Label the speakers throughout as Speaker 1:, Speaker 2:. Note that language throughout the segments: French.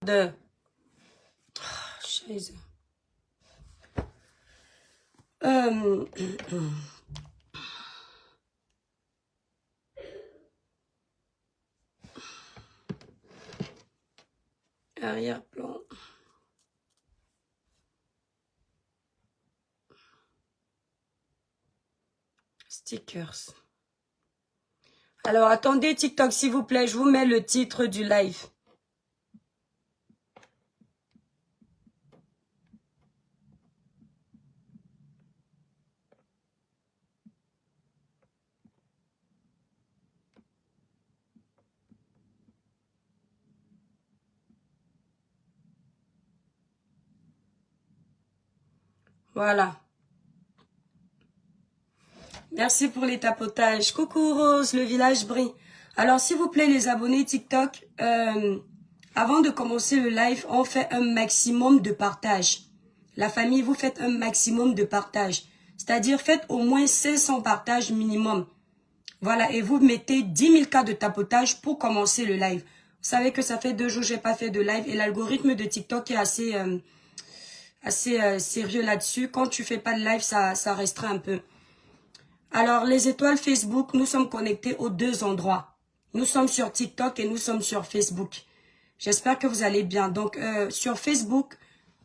Speaker 1: de... Oh, Scheiße. Arrière-plan. Stickers. Alors, attendez TikTok, s'il vous plaît. Je vous mets le titre du live. Voilà. Merci pour les tapotages. Coucou Rose, le village brille. Alors, s'il vous plaît, les abonnés TikTok, avant de commencer le live, on fait un maximum de partage. La famille, vous faites un maximum de partage. C'est-à-dire, faites au moins 500 partages minimum. Voilà, et vous mettez 10 000 cas de tapotage pour commencer le live. Vous savez que ça fait 2 jours que je n'ai pas fait de live et l'algorithme de TikTok est assez sérieux là-dessus. Quand tu fais pas de live, ça restreint un peu. Alors, les étoiles Facebook, nous sommes connectés aux 2 endroits. Nous sommes sur TikTok et nous sommes sur Facebook. J'espère que vous allez bien. Donc, sur Facebook,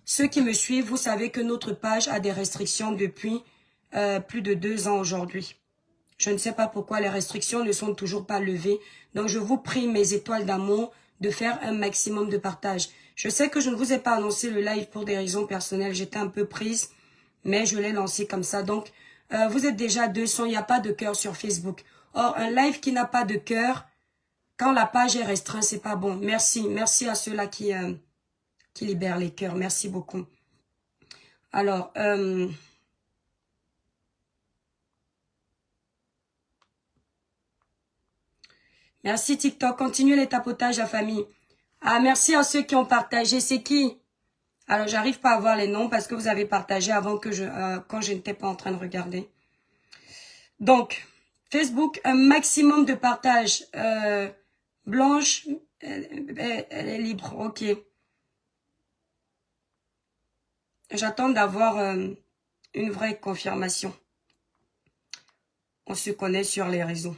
Speaker 1: ceux qui me suivent, vous savez que notre page a des restrictions depuis plus de 2 ans aujourd'hui. Je ne sais pas pourquoi les restrictions ne sont toujours pas levées. Donc, je vous prie, mes étoiles d'amour, de faire un maximum de partage. Je sais que je ne vous ai pas annoncé le live pour des raisons personnelles. J'étais un peu prise, mais je l'ai lancé comme ça. Donc, vous êtes déjà 200, il n'y a pas de cœur sur Facebook. Or, un live qui n'a pas de cœur, quand la page est restreinte, c'est pas bon. Merci, merci à ceux-là qui libèrent les cœurs. Merci beaucoup. Alors, merci TikTok. Continuez les tapotages, la famille. Ah, merci à ceux qui ont partagé. C'est qui? Alors, j'arrive pas à voir les noms parce que vous avez partagé avant que quand je n'étais pas en train de regarder. Donc, Facebook, un maximum de partage. Blanche, elle est libre. Ok. J'attends d'avoir une vraie confirmation. On se connaît sur les réseaux.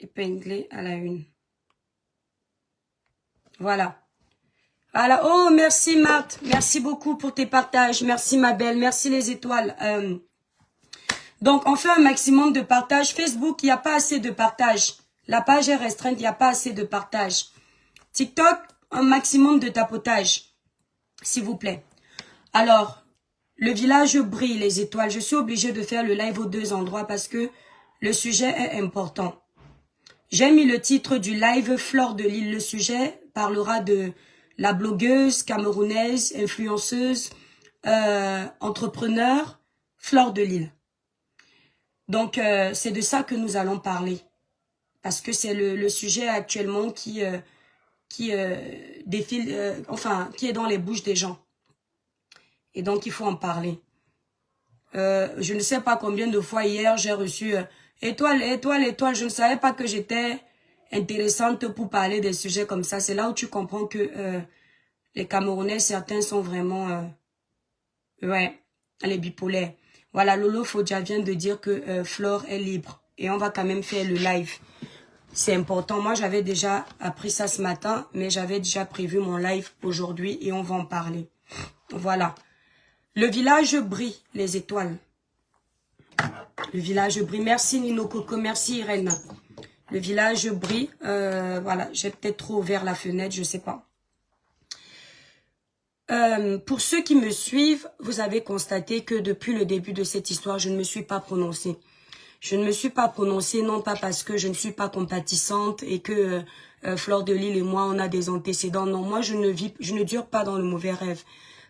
Speaker 1: Épinglé à la une. Voilà. Voilà. Oh, merci Marthe. Merci beaucoup pour tes partages. Merci ma belle. Merci les étoiles. Donc, on fait un maximum de partage. Facebook, il n'y a pas assez de partage. La page est restreinte, il n'y a pas assez de partage. TikTok, un maximum de tapotage. S'il vous plaît. Alors, le village brille, les étoiles. Je suis obligée de faire le live aux 2 endroits parce que le sujet est important. J'ai mis le titre du live Fleur de Lille. Le sujet parlera de la blogueuse camerounaise, influenceuse, entrepreneur, Fleur de Lille. Donc, c'est de ça que nous allons parler. Parce que c'est le sujet actuellement qui défile, qui est dans les bouches des gens. Et donc, il faut en parler. Je ne sais pas combien de fois hier, j'ai reçu étoile, étoile, étoile. Je ne savais pas que j'étais intéressante pour parler des sujets comme ça. C'est là où tu comprends que les Camerounais, certains sont vraiment... ouais, les bipolaires. Voilà, Lolo Fodja vient de dire que Flore est libre. Et on va quand même faire le live. C'est important. Moi, j'avais déjà appris ça ce matin, mais j'avais déjà prévu mon live aujourd'hui et on va en parler. Voilà. Le village brille, les étoiles. Le village brille. Merci Nino Coco, merci Irène. Le village brille. Voilà, j'ai peut-être trop ouvert la fenêtre, je sais pas. Pour ceux qui me suivent, vous avez constaté que depuis le début de cette histoire, je ne me suis pas prononcée. Je ne me suis pas prononcée, non pas parce que je ne suis pas compatissante et que Fleur de Lille et moi, on a des antécédents. Non, moi, je ne dure pas dans le mauvais rêve.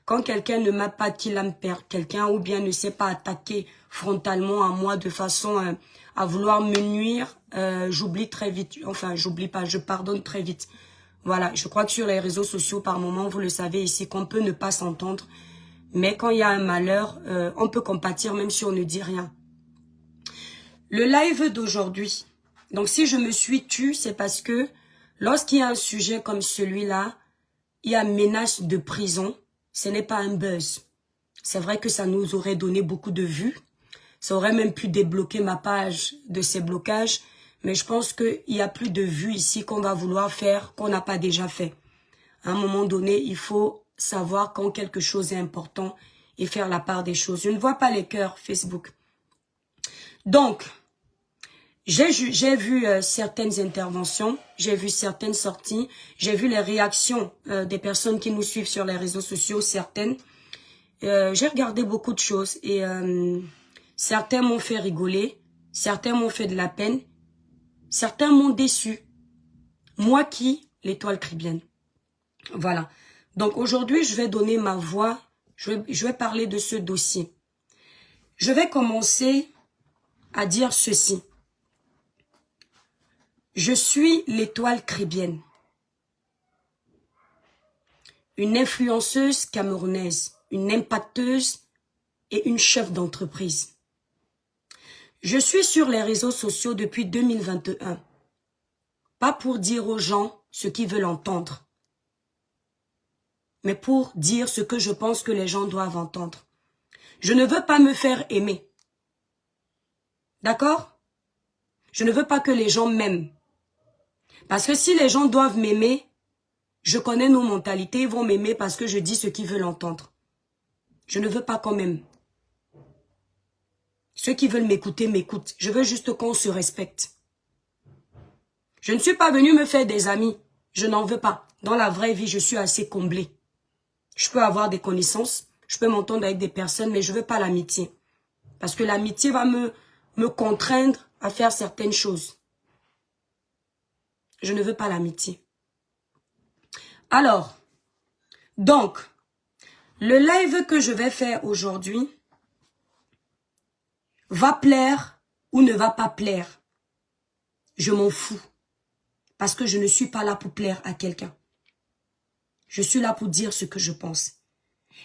Speaker 1: Quand quelqu'un ne m'a pas dit l'âme perd quelqu'un ou bien ne s'est pas attaqué frontalement à moi de façon à vouloir me nuire, j'oublie très vite. Enfin, j'oublie pas, je pardonne très vite. Voilà, je crois que sur les réseaux sociaux, par moment, vous le savez ici, qu'on peut ne pas s'entendre. Mais quand il y a un malheur, on peut compatir même si on ne dit rien. Le live d'aujourd'hui, donc si je me suis tue, c'est parce que lorsqu'il y a un sujet comme celui-là, il y a menace de prison, ce n'est pas un buzz. C'est vrai que ça nous aurait donné beaucoup de vues. Ça aurait même pu débloquer ma page de ces blocages. Mais je pense qu'il y a plus de vues ici qu'on va vouloir faire, qu'on n'a pas déjà fait. À un moment donné, il faut savoir quand quelque chose est important et faire la part des choses. Je ne vois pas les cœurs Facebook. Donc, j'ai vu certaines interventions, j'ai vu certaines sorties, j'ai vu les réactions des personnes qui nous suivent sur les réseaux sociaux, certaines. J'ai regardé beaucoup de choses et certains m'ont fait rigoler, certains m'ont fait de la peine, certains m'ont déçu. Moi qui, l'étoile caribéenne. Voilà. Donc aujourd'hui, je vais donner ma voix, je vais parler de ce dossier. Je vais commencer à dire ceci. Je suis l'étoile caribéenne, une influenceuse camerounaise, une impacteuse et une chef d'entreprise. Je suis sur les réseaux sociaux depuis 2021, pas pour dire aux gens ce qu'ils veulent entendre, mais pour dire ce que je pense que les gens doivent entendre. Je ne veux pas me faire aimer, d'accord? Je ne veux pas que les gens m'aiment. Parce que si les gens doivent m'aimer, je connais nos mentalités, ils vont m'aimer parce que je dis ce qu'ils veulent entendre. Je ne veux pas qu'on m'aime. Ceux qui veulent m'écouter, m'écoutent. Je veux juste qu'on se respecte. Je ne suis pas venue me faire des amis. Je n'en veux pas. Dans la vraie vie, je suis assez comblée. Je peux avoir des connaissances, je peux m'entendre avec des personnes, mais je ne veux pas l'amitié. Parce que l'amitié va me contraindre à faire certaines choses. Je ne veux pas l'amitié. Alors, donc, le live que je vais faire aujourd'hui va plaire ou ne va pas plaire. Je m'en fous. Parce que je ne suis pas là pour plaire à quelqu'un. Je suis là pour dire ce que je pense.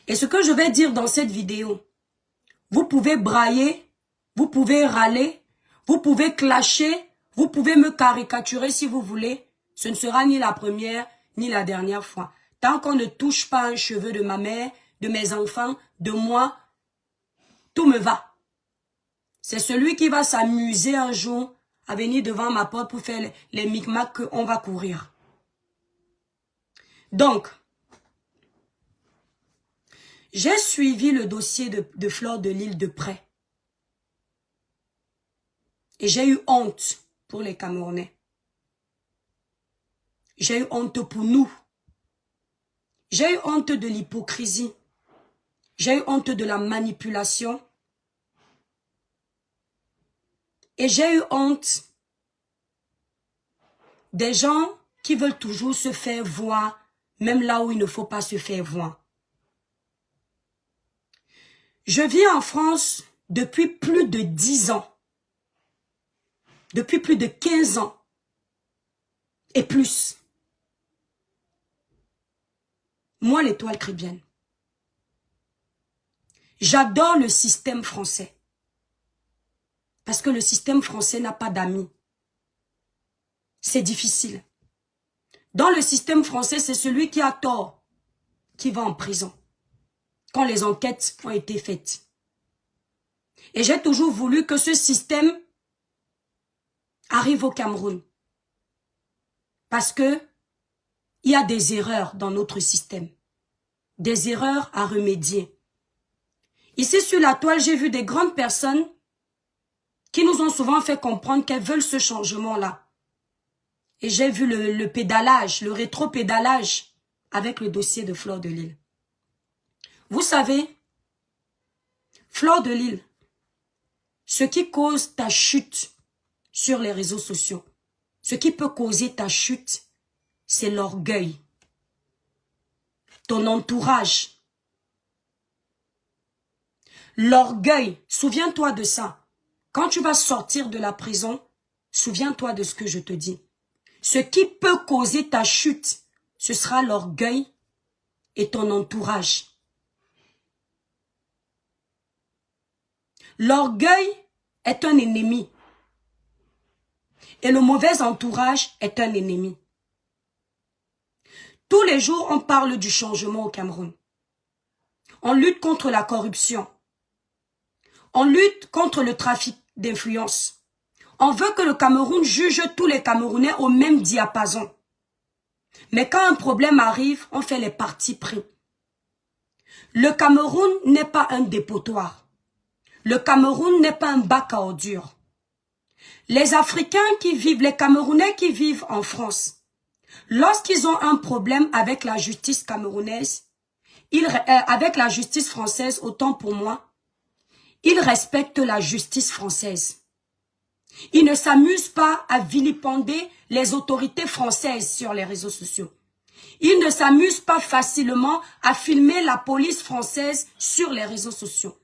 Speaker 1: Et ce que je vais dire dans cette vidéo, vous pouvez brailler, vous pouvez râler, vous pouvez clasher, vous pouvez me caricaturer si vous voulez. Ce ne sera ni la première, ni la dernière fois. Tant qu'on ne touche pas un cheveu de ma mère, de mes enfants, de moi, tout me va. C'est celui qui va s'amuser un jour à venir devant ma porte pour faire les micmacs qu'on va courir. Donc, j'ai suivi le dossier de Fleur de Lille de près. Et j'ai eu honte pour les Camerounais. J'ai eu honte pour nous. J'ai eu honte de l'hypocrisie. J'ai eu honte de la manipulation. Et j'ai eu honte des gens qui veulent toujours se faire voir, même là où il ne faut pas se faire voir. Je vis en France depuis plus de 10 ans. Depuis plus de 15 ans. Et plus. Moi, l'étoile caribéenne. J'adore le système français. Parce que le système français n'a pas d'amis. C'est difficile. Dans le système français, c'est celui qui a tort qui va en prison. Quand les enquêtes ont été faites. Et j'ai toujours voulu que ce système arrive au Cameroun. Parce que il y a des erreurs dans notre système. Des erreurs à remédier. Ici sur la toile, j'ai vu des grandes personnes qui nous ont souvent fait comprendre qu'elles veulent ce changement-là. Et j'ai vu le pédalage, le rétro-pédalage avec le dossier de Fleur de Lille. Vous savez, Fleur de Lille, ce qui cause ta chute sur les réseaux sociaux, ce qui peut causer ta chute, c'est l'orgueil. Ton entourage. L'orgueil, souviens-toi de ça. Quand tu vas sortir de la prison, souviens-toi de ce que je te dis. Ce qui peut causer ta chute, ce sera l'orgueil et ton entourage. L'orgueil est un ennemi. Et le mauvais entourage est un ennemi. Tous les jours, on parle du changement au Cameroun. On lutte contre la corruption. On lutte contre le trafic d'influence. On veut que le Cameroun juge tous les Camerounais au même diapason. Mais quand un problème arrive, on fait les partis pris. Le Cameroun n'est pas un dépotoir. Le Cameroun n'est pas un bac à ordures. Les Africains qui vivent, les Camerounais qui vivent en France, lorsqu'ils ont un problème avec la justice camerounaise, avec la justice française, autant pour moi, ils respectent la justice française. Ils ne s'amusent pas à vilipender les autorités françaises sur les réseaux sociaux. Ils ne s'amusent pas facilement à filmer la police française sur les réseaux sociaux.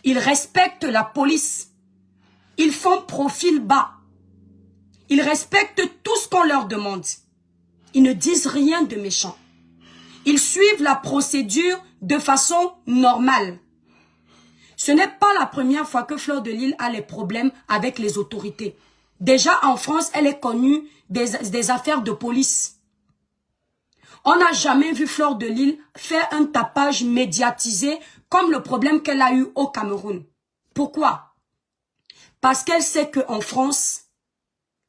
Speaker 1: Ils respectent la police. Ils font profil bas. Ils respectent tout ce qu'on leur demande. Ils ne disent rien de méchant. Ils suivent la procédure de façon normale. Ce n'est pas la première fois que Fleur de Lys a les problèmes avec les autorités. Déjà en France, elle est connue des affaires de police. On n'a jamais vu Fleur de Lys faire un tapage médiatisé comme le problème qu'elle a eu au Cameroun. Pourquoi? Parce qu'elle sait qu'en France,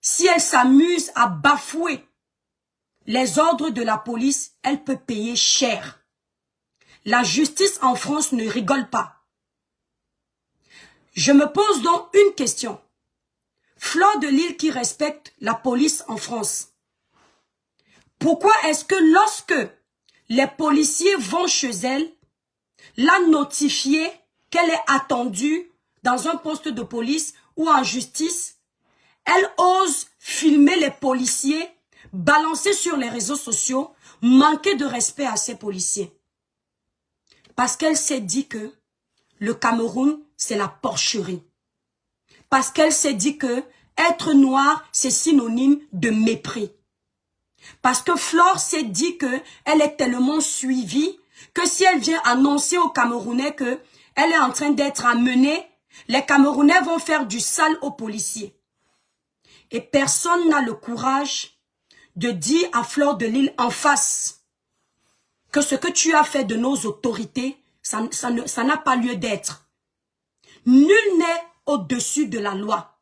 Speaker 1: si elle s'amuse à bafouer les ordres de la police, elle peut payer cher. La justice en France ne rigole pas. Je me pose donc une question. Fleur de Lys qui respecte la police en France, pourquoi est-ce que lorsque les policiers vont chez elle, la notifier qu'elle est attendue dans un poste de police ou en justice, elle ose filmer les policiers, balancer sur les réseaux sociaux, manquer de respect à ces policiers? Parce qu'elle s'est dit que le Cameroun, c'est la porcherie. Parce qu'elle s'est dit que être noir, c'est synonyme de mépris. Parce que Flore s'est dit que elle est tellement suivie que si elle vient annoncer aux Camerounais que elle est en train d'être amenée, les Camerounais vont faire du sale aux policiers. Et personne n'a le courage de dire à Fleur de Lys en face que ce que tu as fait de nos autorités, ça n'a pas lieu d'être. Nul n'est au-dessus de la loi.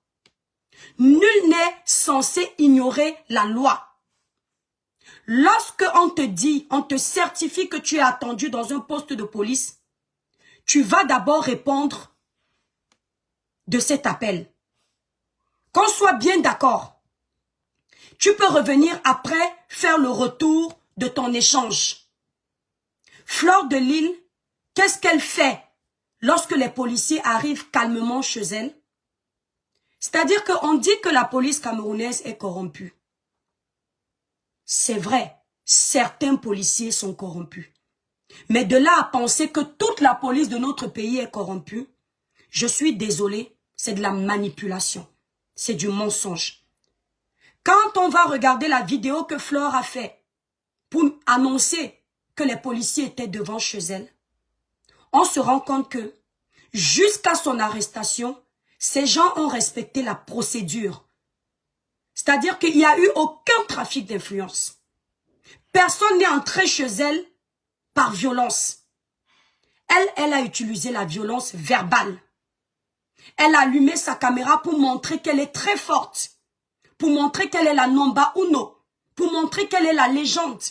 Speaker 1: Nul n'est censé ignorer la loi. Lorsque on te dit, on te certifie que tu es attendu dans un poste de police, tu vas d'abord répondre de cet appel. Qu'on soit bien d'accord. Tu peux revenir après faire le retour de ton échange. Fleur de Lys, qu'est-ce qu'elle fait lorsque les policiers arrivent calmement chez elle? C'est-à-dire qu'on dit que la police camerounaise est corrompue. C'est vrai, certains policiers sont corrompus. Mais de là à penser que toute la police de notre pays est corrompue, je suis désolé, c'est de la manipulation. C'est du mensonge. Quand on va regarder la vidéo que Fleur a fait pour annoncer que les policiers étaient devant chez elle, on se rend compte que jusqu'à son arrestation, ces gens ont respecté la procédure. C'est-à-dire qu'il n'y a eu aucun trafic d'influence. Personne n'est entré chez elle par violence. Elle a utilisé la violence verbale. Elle a allumé sa caméra pour montrer qu'elle est très forte. Pour montrer qu'elle est la number uno. Pour montrer qu'elle est la légende.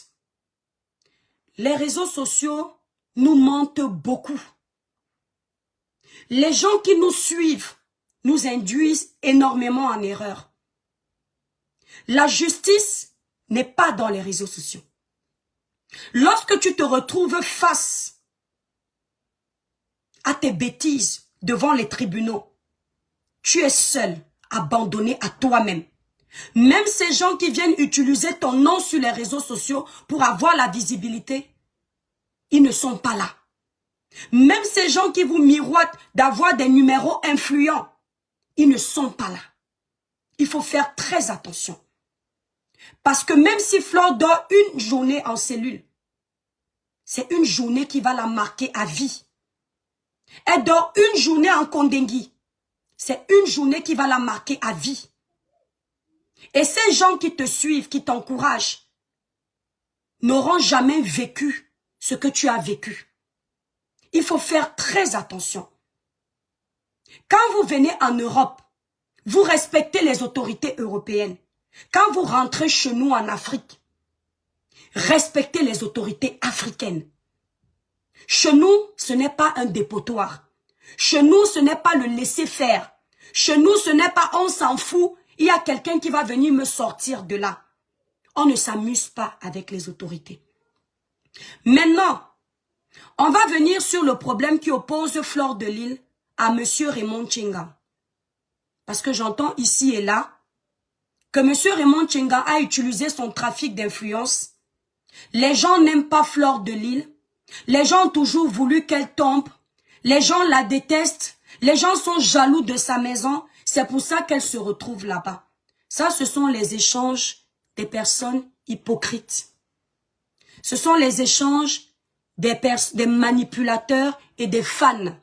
Speaker 1: Les réseaux sociaux nous mentent beaucoup. Les gens qui nous suivent nous induisent énormément en erreur. La justice n'est pas dans les réseaux sociaux. Lorsque tu te retrouves face à tes bêtises devant les tribunaux, tu es seul, abandonné à toi-même. Même ces gens qui viennent utiliser ton nom sur les réseaux sociaux pour avoir la visibilité, ils ne sont pas là. Même ces gens qui vous miroitent d'avoir des numéros influents, ils ne sont pas là. Il faut faire très attention. Parce que même si Fleur dort une journée en cellule, c'est une journée qui va la marquer à vie. Elle dort une journée en Kondengui. C'est une journée qui va la marquer à vie. Et ces gens qui te suivent, qui t'encouragent, n'auront jamais vécu ce que tu as vécu. Il faut faire très attention. Quand vous venez en Europe, vous respectez les autorités européennes. Quand vous rentrez chez nous en Afrique, respectez les autorités africaines. Chez nous, ce n'est pas un dépotoir. Chez nous, ce n'est pas le laisser-faire. Chez nous, ce n'est pas on s'en fout, il y a quelqu'un qui va venir me sortir de là. On ne s'amuse pas avec les autorités. Maintenant, on va venir sur le problème qui oppose Fleur de Lys à M. Raymond Tchenga. Parce que j'entends ici et là que M. Raymond Tchenga a utilisé son trafic d'influence. Les gens n'aiment pas Fleur de Lys. Les gens ont toujours voulu qu'elle tombe. Les gens la détestent. Les gens sont jaloux de sa maison. C'est pour ça qu'elle se retrouve là-bas. Ça, ce sont les échanges des personnes hypocrites. Ce sont les échanges des manipulateurs et des fans.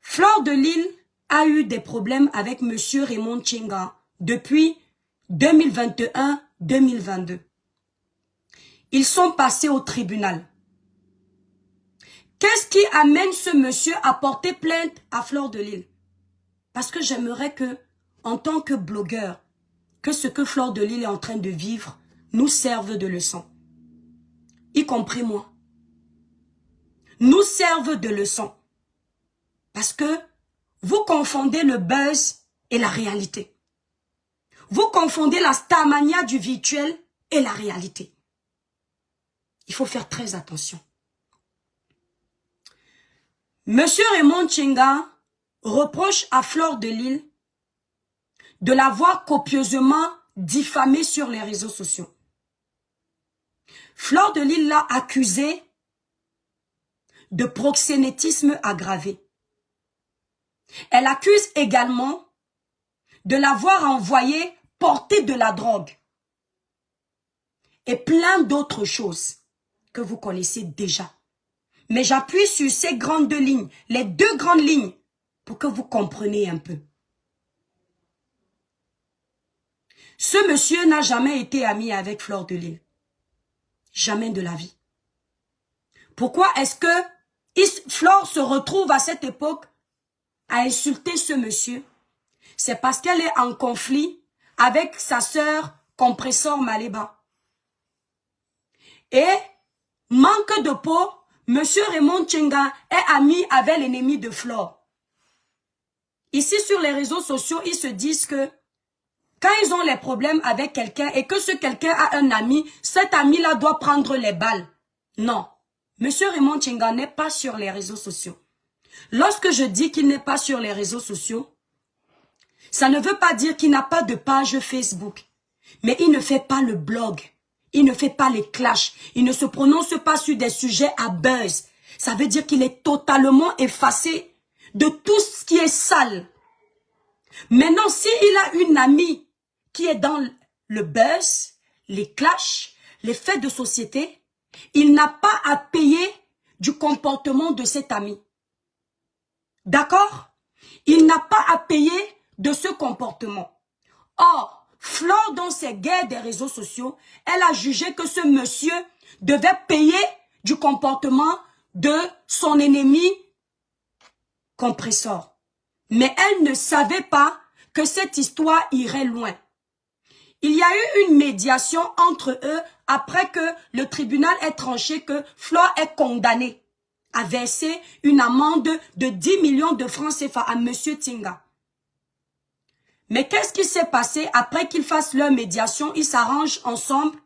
Speaker 1: Fleur de Lys a eu des problèmes avec M. Raymond Tchenga depuis 2021-2022. Ils sont passés au tribunal. Qu'est-ce qui amène ce monsieur à porter plainte à Fleur de Lys? Parce que j'aimerais que, en tant que blogueur, que ce que Fleur de Lys est en train de vivre nous serve de leçon. Y compris moi. Nous serve de leçon. Parce que vous confondez le buzz et la réalité. Vous confondez la starmania du virtuel et la réalité. Il faut faire très attention. Monsieur Raymond Tchenga reproche à Fleur de Lys de l'avoir copieusement diffamée sur les réseaux sociaux. Fleur de Lys l'a accusé de proxénétisme aggravé. Elle accuse également de l'avoir envoyé porter de la drogue et plein d'autres choses que vous connaissez déjà. Mais j'appuie sur ces grandes lignes, les deux grandes lignes, pour que vous compreniez un peu. Ce monsieur n'a jamais été ami avec Fleur de Lys. Jamais de la vie. Pourquoi est-ce que Fleur se retrouve à cette époque à insulter ce monsieur? C'est parce qu'elle est en conflit avec sa sœur Compressor Maléba. Et, manque de peau, monsieur Raymond Tchenga est ami avec l'ennemi de Fleur. Ici, sur les réseaux sociaux, ils se disent que quand ils ont les problèmes avec quelqu'un et que ce quelqu'un a un ami, cet ami-là doit prendre les balles. Non. Monsieur Raymond Tchenga n'est pas sur les réseaux sociaux. Lorsque je dis qu'il n'est pas sur les réseaux sociaux, ça ne veut pas dire qu'il n'a pas de page Facebook. Mais il ne fait pas le blog. Il ne fait pas les clashs. Il ne se prononce pas sur des sujets à buzz. Ça veut dire qu'il est totalement effacé de tout ce qui est sale. Maintenant, s'il a une amie qui est dans le buzz, les clashs, les faits de société, il n'a pas à payer du comportement de cet ami. D'accord? Il n'a pas à payer de ce comportement. Or, Fleur, dans ses guerres des réseaux sociaux, elle a jugé que ce monsieur devait payer du comportement de son ennemi Compressor. Mais elle ne savait pas que cette histoire irait loin. Il y a eu une médiation entre eux après que le tribunal ait tranché que Fleur est condamnée à verser une amende de 10 millions de francs CFA à M. Tchenga. Mais qu'est-ce qui s'est passé après qu'ils fassent leur médiation? Ils s'arrangent ensemble.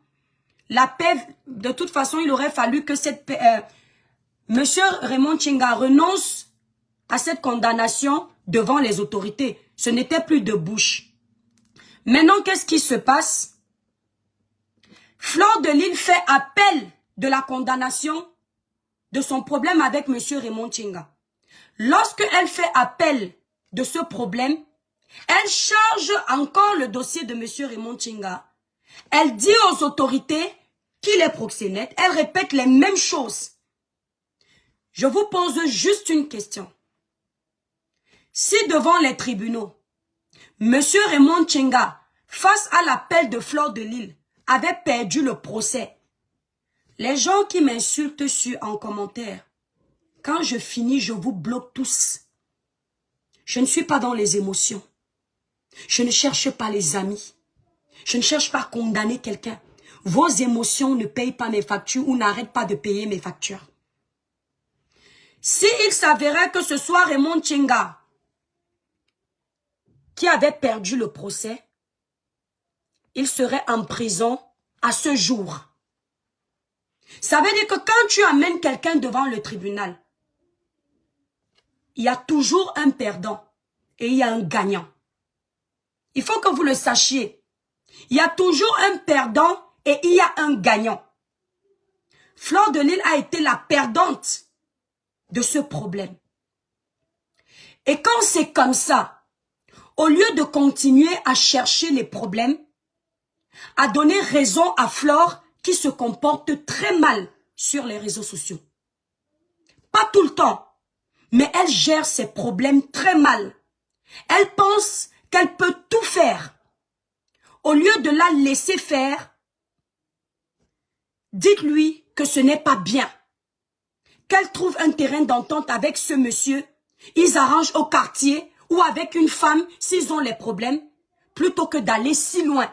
Speaker 1: La paix, de toute façon, il aurait fallu que M. Raymond Tchenga renonce à cette condamnation devant les autorités. Ce n'était plus de bouche. Maintenant, qu'est-ce qui se passe? Fleur de Lys fait appel de la condamnation de son problème avec M. Raymond Tchenga. Lorsque elle fait appel de ce problème, elle charge encore le dossier de M. Raymond Tchenga. Elle dit aux autorités qu'il est proxénète. Elle répète les mêmes choses. Je vous pose juste une question. Si devant les tribunaux, Monsieur Raymond Tchenga, face à l'appel de Fleur de Lys, avait perdu le procès, les gens qui m'insultent en commentaire, quand je finis, je vous bloque tous. Je ne suis pas dans les émotions. Je ne cherche pas les amis. Je ne cherche pas à condamner quelqu'un. Vos émotions ne payent pas mes factures ou n'arrêtent pas de payer mes factures. Si il s'avérait que ce soit Raymond Tchenga qui avait perdu le procès, il serait en prison à ce jour. Ça veut dire que quand tu amènes quelqu'un devant le tribunal, il y a toujours un perdant et il y a un gagnant. Il faut que vous le sachiez. Il y a toujours un perdant et il y a un gagnant. Fleur de Lys a été la perdante de ce problème. Et quand c'est comme ça, au lieu de continuer à chercher les problèmes, à donner raison à Fleur qui se comporte très mal sur les réseaux sociaux. Pas tout le temps, mais elle gère ses problèmes très mal. Elle pense qu'elle peut tout faire. Au lieu de la laisser faire, dites-lui que ce n'est pas bien. Qu'elle trouve un terrain d'entente avec ce monsieur, ils arrangent au quartier ou avec une femme s'ils ont les problèmes, plutôt que d'aller si loin.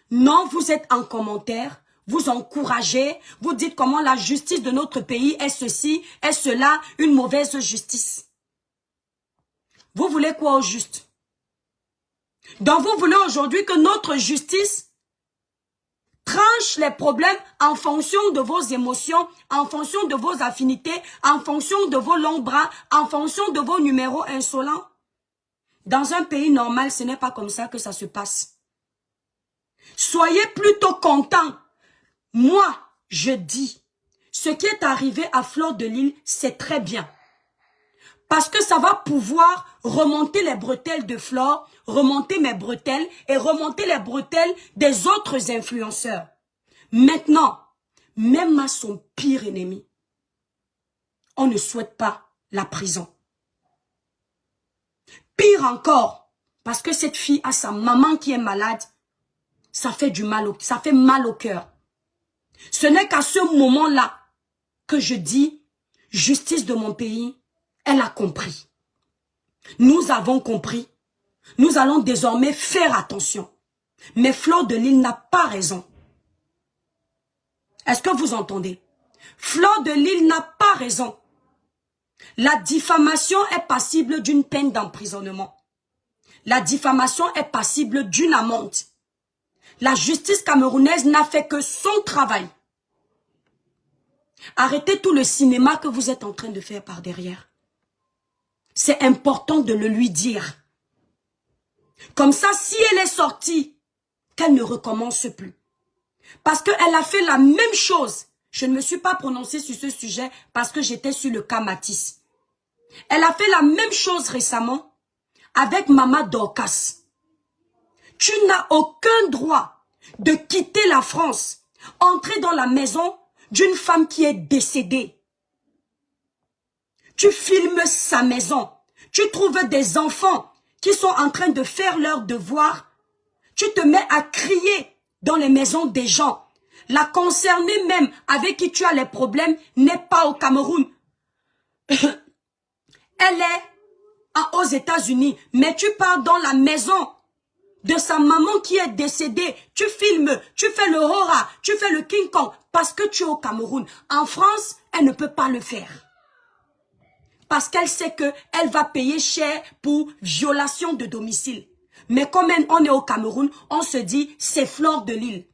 Speaker 1: Non, vous êtes en commentaire, vous encouragez, vous dites comment la justice de notre pays est ceci, est cela, une mauvaise justice. Vous voulez quoi au juste? Donc vous voulez aujourd'hui que notre justice tranche les problèmes en fonction de vos émotions, en fonction de vos affinités, en fonction de vos longs bras, en fonction de vos numéros insolents? Dans un pays normal, ce n'est pas comme ça que ça se passe. Soyez plutôt contents. Moi, je dis, ce qui est arrivé à Fleur de Lys, c'est très bien. Parce que ça va pouvoir remonter les bretelles de Fleur, remonter mes bretelles et remonter les bretelles des autres influenceurs. Maintenant, même à son pire ennemi, on ne souhaite pas la prison. Pire encore, parce que cette fille a sa maman qui est malade, ça fait du mal, ça fait mal au cœur. Ce n'est qu'à ce moment-là que je dis, justice de mon pays, elle a compris. Nous avons compris. Nous allons désormais faire attention. Mais Fleur de Lys n'a pas raison. Est-ce que vous entendez? Fleur de Lys n'a pas raison. La diffamation est passible d'une peine d'emprisonnement. La diffamation est passible d'une amende. La justice camerounaise n'a fait que son travail. Arrêtez tout le cinéma que vous êtes en train de faire par derrière. C'est important de le lui dire. Comme ça, si elle est sortie, qu'elle ne recommence plus. Parce qu'elle a fait la même chose. Je ne me suis pas prononcée sur ce sujet parce que j'étais sur le cas Matisse. Elle a fait la même chose récemment avec Mama Dorcas. Tu n'as aucun droit de quitter la France, entrer dans la maison d'une femme qui est décédée. Tu filmes sa maison. Tu trouves des enfants qui sont en train de faire leurs devoirs. Tu te mets à crier dans les maisons des gens. La concernée même avec qui tu as les problèmes n'est pas au Cameroun. Elle est aux États-Unis. Mais tu pars dans la maison de sa maman qui est décédée. Tu filmes, tu fais le horror, tu fais le King Kong parce que tu es au Cameroun. En France, elle ne peut pas le faire. Parce qu'elle sait qu'elle va payer cher pour violation de domicile. Mais comme on est au Cameroun, on se dit, c'est Fleur de Lys.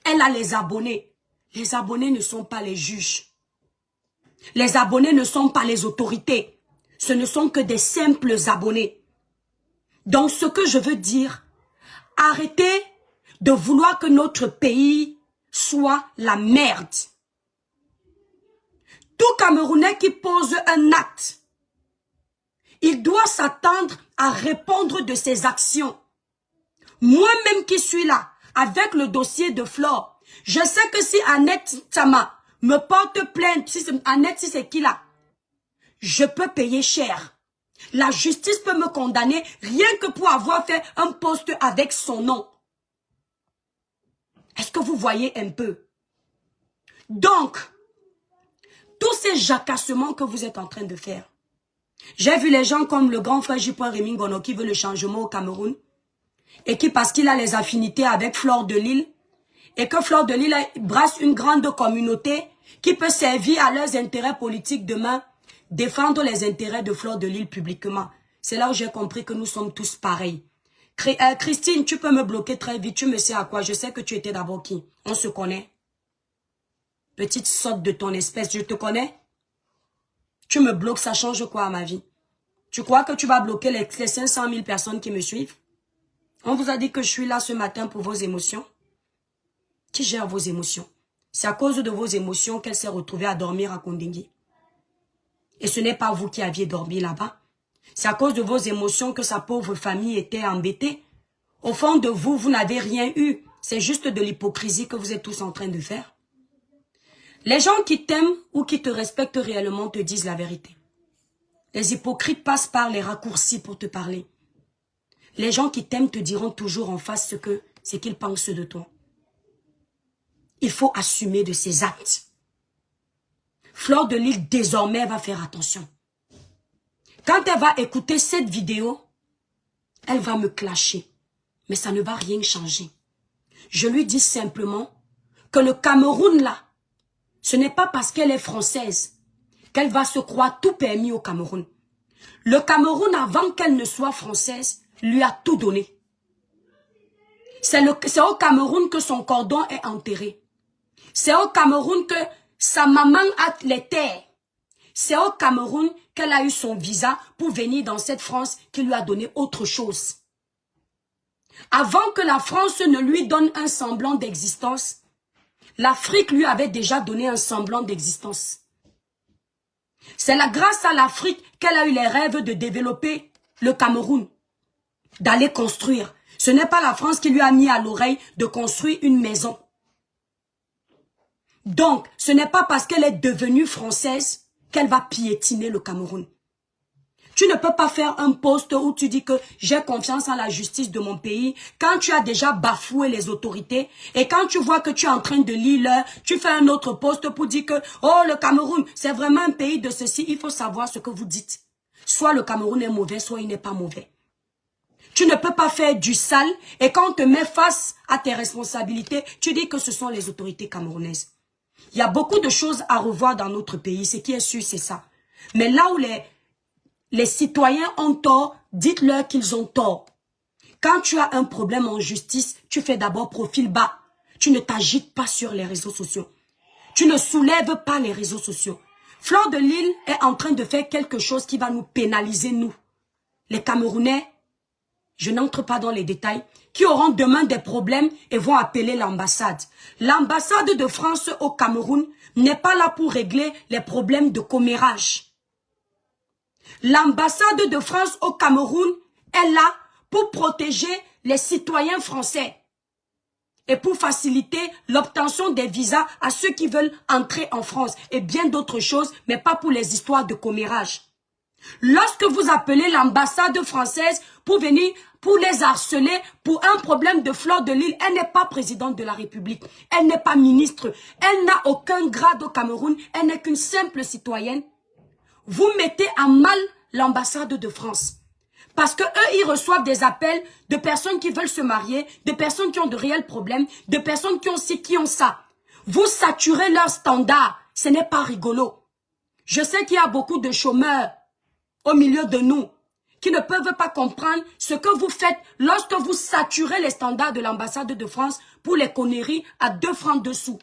Speaker 1: Elle a les abonnés. Les abonnés ne sont pas les juges. Les abonnés ne sont pas les autorités. Ce ne sont que des simples abonnés. Donc ce que je veux dire, arrêtez de vouloir que notre pays soit la merde. Tout Camerounais qui pose un acte, il doit s'attendre à répondre de ses actions. Moi-même qui suis là, avec le dossier de Fleur, je sais que si Annette Tama me porte plainte, Annette, si c'est qui là, je peux payer cher. La justice peut me condamner rien que pour avoir fait un post avec son nom. Est-ce que vous voyez un peu? Donc, tous ces jacassements que vous êtes en train de faire, j'ai vu les gens comme le grand frère J.Rémy Ngono qui veut le changement au Cameroun et qui, parce qu'il a les affinités avec Fleur de Lille, et que Fleur de Lille brasse une grande communauté qui peut servir à leurs intérêts politiques demain, défendre les intérêts de Fleur de Lille publiquement. C'est là où j'ai compris que nous sommes tous pareils. Christine, tu peux me bloquer très vite, tu me sais à quoi? Je sais que tu étais d'abord qui? On se connaît. Petite sorte de ton espèce, je te connais? Tu me bloques, ça change quoi à ma vie? Tu crois que tu vas bloquer les 500 000 personnes qui me suivent? On vous a dit que je suis là ce matin pour vos émotions. Qui gère vos émotions? C'est à cause de vos émotions qu'elle s'est retrouvée à dormir à Kondengui. Et ce n'est pas vous qui aviez dormi là-bas. C'est à cause de vos émotions que sa pauvre famille était embêtée. Au fond de vous, vous n'avez rien eu. C'est juste de l'hypocrisie que vous êtes tous en train de faire. Les gens qui t'aiment ou qui te respectent réellement te disent la vérité. Les hypocrites passent par les raccourcis pour te parler. Les gens qui t'aiment te diront toujours en face ce qu'ils pensent de toi. Il faut assumer de ses actes. Fleur de Lille, désormais, va faire attention. Quand elle va écouter cette vidéo, elle va me clasher. Mais ça ne va rien changer. Je lui dis simplement que le Cameroun, là, ce n'est pas parce qu'elle est française qu'elle va se croire tout permis au Cameroun. Le Cameroun, avant qu'elle ne soit française, lui a tout donné. C'est au Cameroun que son cordon est enterré. C'est au Cameroun que sa maman a les terres. C'est au Cameroun qu'elle a eu son visa pour venir dans cette France qui lui a donné autre chose. Avant que la France ne lui donne un semblant d'existence, l'Afrique lui avait déjà donné un semblant d'existence. C'est grâce à l'Afrique qu'elle a eu les rêves de développer le Cameroun, d'aller construire. Ce n'est pas la France qui lui a mis à l'oreille de construire une maison. Donc, ce n'est pas parce qu'elle est devenue française qu'elle va piétiner le Cameroun. Tu ne peux pas faire un post où tu dis que j'ai confiance en la justice de mon pays quand tu as déjà bafoué les autorités et quand tu vois que tu es en train de lire l'heure, tu fais un autre post pour dire que oh le Cameroun c'est vraiment un pays de ceci. Il faut savoir ce que vous dites. Soit le Cameroun est mauvais, soit il n'est pas mauvais. Tu ne peux pas faire du sale et quand on te met face à tes responsabilités, tu dis que ce sont les autorités camerounaises. Il y a beaucoup de choses à revoir dans notre pays. Ce qui est sûr, c'est ça. Mais là où les citoyens ont tort, dites-leur qu'ils ont tort. Quand tu as un problème en justice, tu fais d'abord profil bas. Tu ne t'agites pas sur les réseaux sociaux. Tu ne soulèves pas les réseaux sociaux. Fleur de Lille est en train de faire quelque chose qui va nous pénaliser, nous. Les Camerounais, je n'entre pas dans les détails, qui auront demain des problèmes et vont appeler l'ambassade. L'ambassade de France au Cameroun n'est pas là pour régler les problèmes de commérage. L'ambassade de France au Cameroun est là pour protéger les citoyens français et pour faciliter l'obtention des visas à ceux qui veulent entrer en France et bien d'autres choses, mais pas pour les histoires de commérage. Lorsque vous appelez l'ambassade française pour venir, pour les harceler, pour un problème de Fleur de Lille, elle n'est pas présidente de la République, elle n'est pas ministre, elle n'a aucun grade au Cameroun, elle n'est qu'une simple citoyenne. Vous mettez à mal l'ambassade de France. Parce que eux, ils reçoivent des appels de personnes qui veulent se marier, de personnes qui ont de réels problèmes, de personnes qui ont ci, qui ont ça. Vous saturez leurs standards. Ce n'est pas rigolo. Je sais qu'il y a beaucoup de chômeurs au milieu de nous qui ne peuvent pas comprendre ce que vous faites lorsque vous saturez les standards de l'ambassade de France pour les conneries à 2 francs dessous.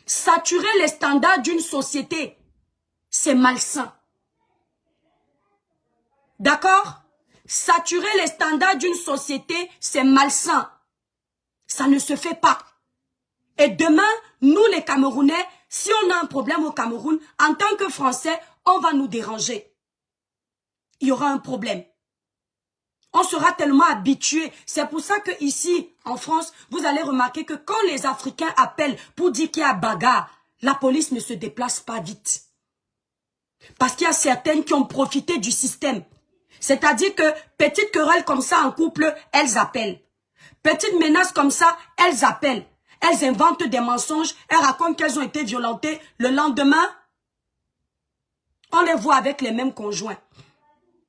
Speaker 1: Saturer les standards d'une société, c'est malsain. D'accord? Saturer les standards d'une société, c'est malsain. Ça ne se fait pas. Et demain, nous les Camerounais, si on a un problème au Cameroun, en tant que Français, on va nous déranger. Il y aura un problème. On sera tellement habitués. C'est pour ça que ici, en France, vous allez remarquer que quand les Africains appellent pour dire qu'il y a bagarre, la police ne se déplace pas vite. Parce qu'il y a certaines qui ont profité du système. C'est-à-dire que petite querelle comme ça en couple, elles appellent. Petite menace comme ça, elles appellent. Elles inventent des mensonges, elles racontent qu'elles ont été violentées. Le lendemain, on les voit avec les mêmes conjoints.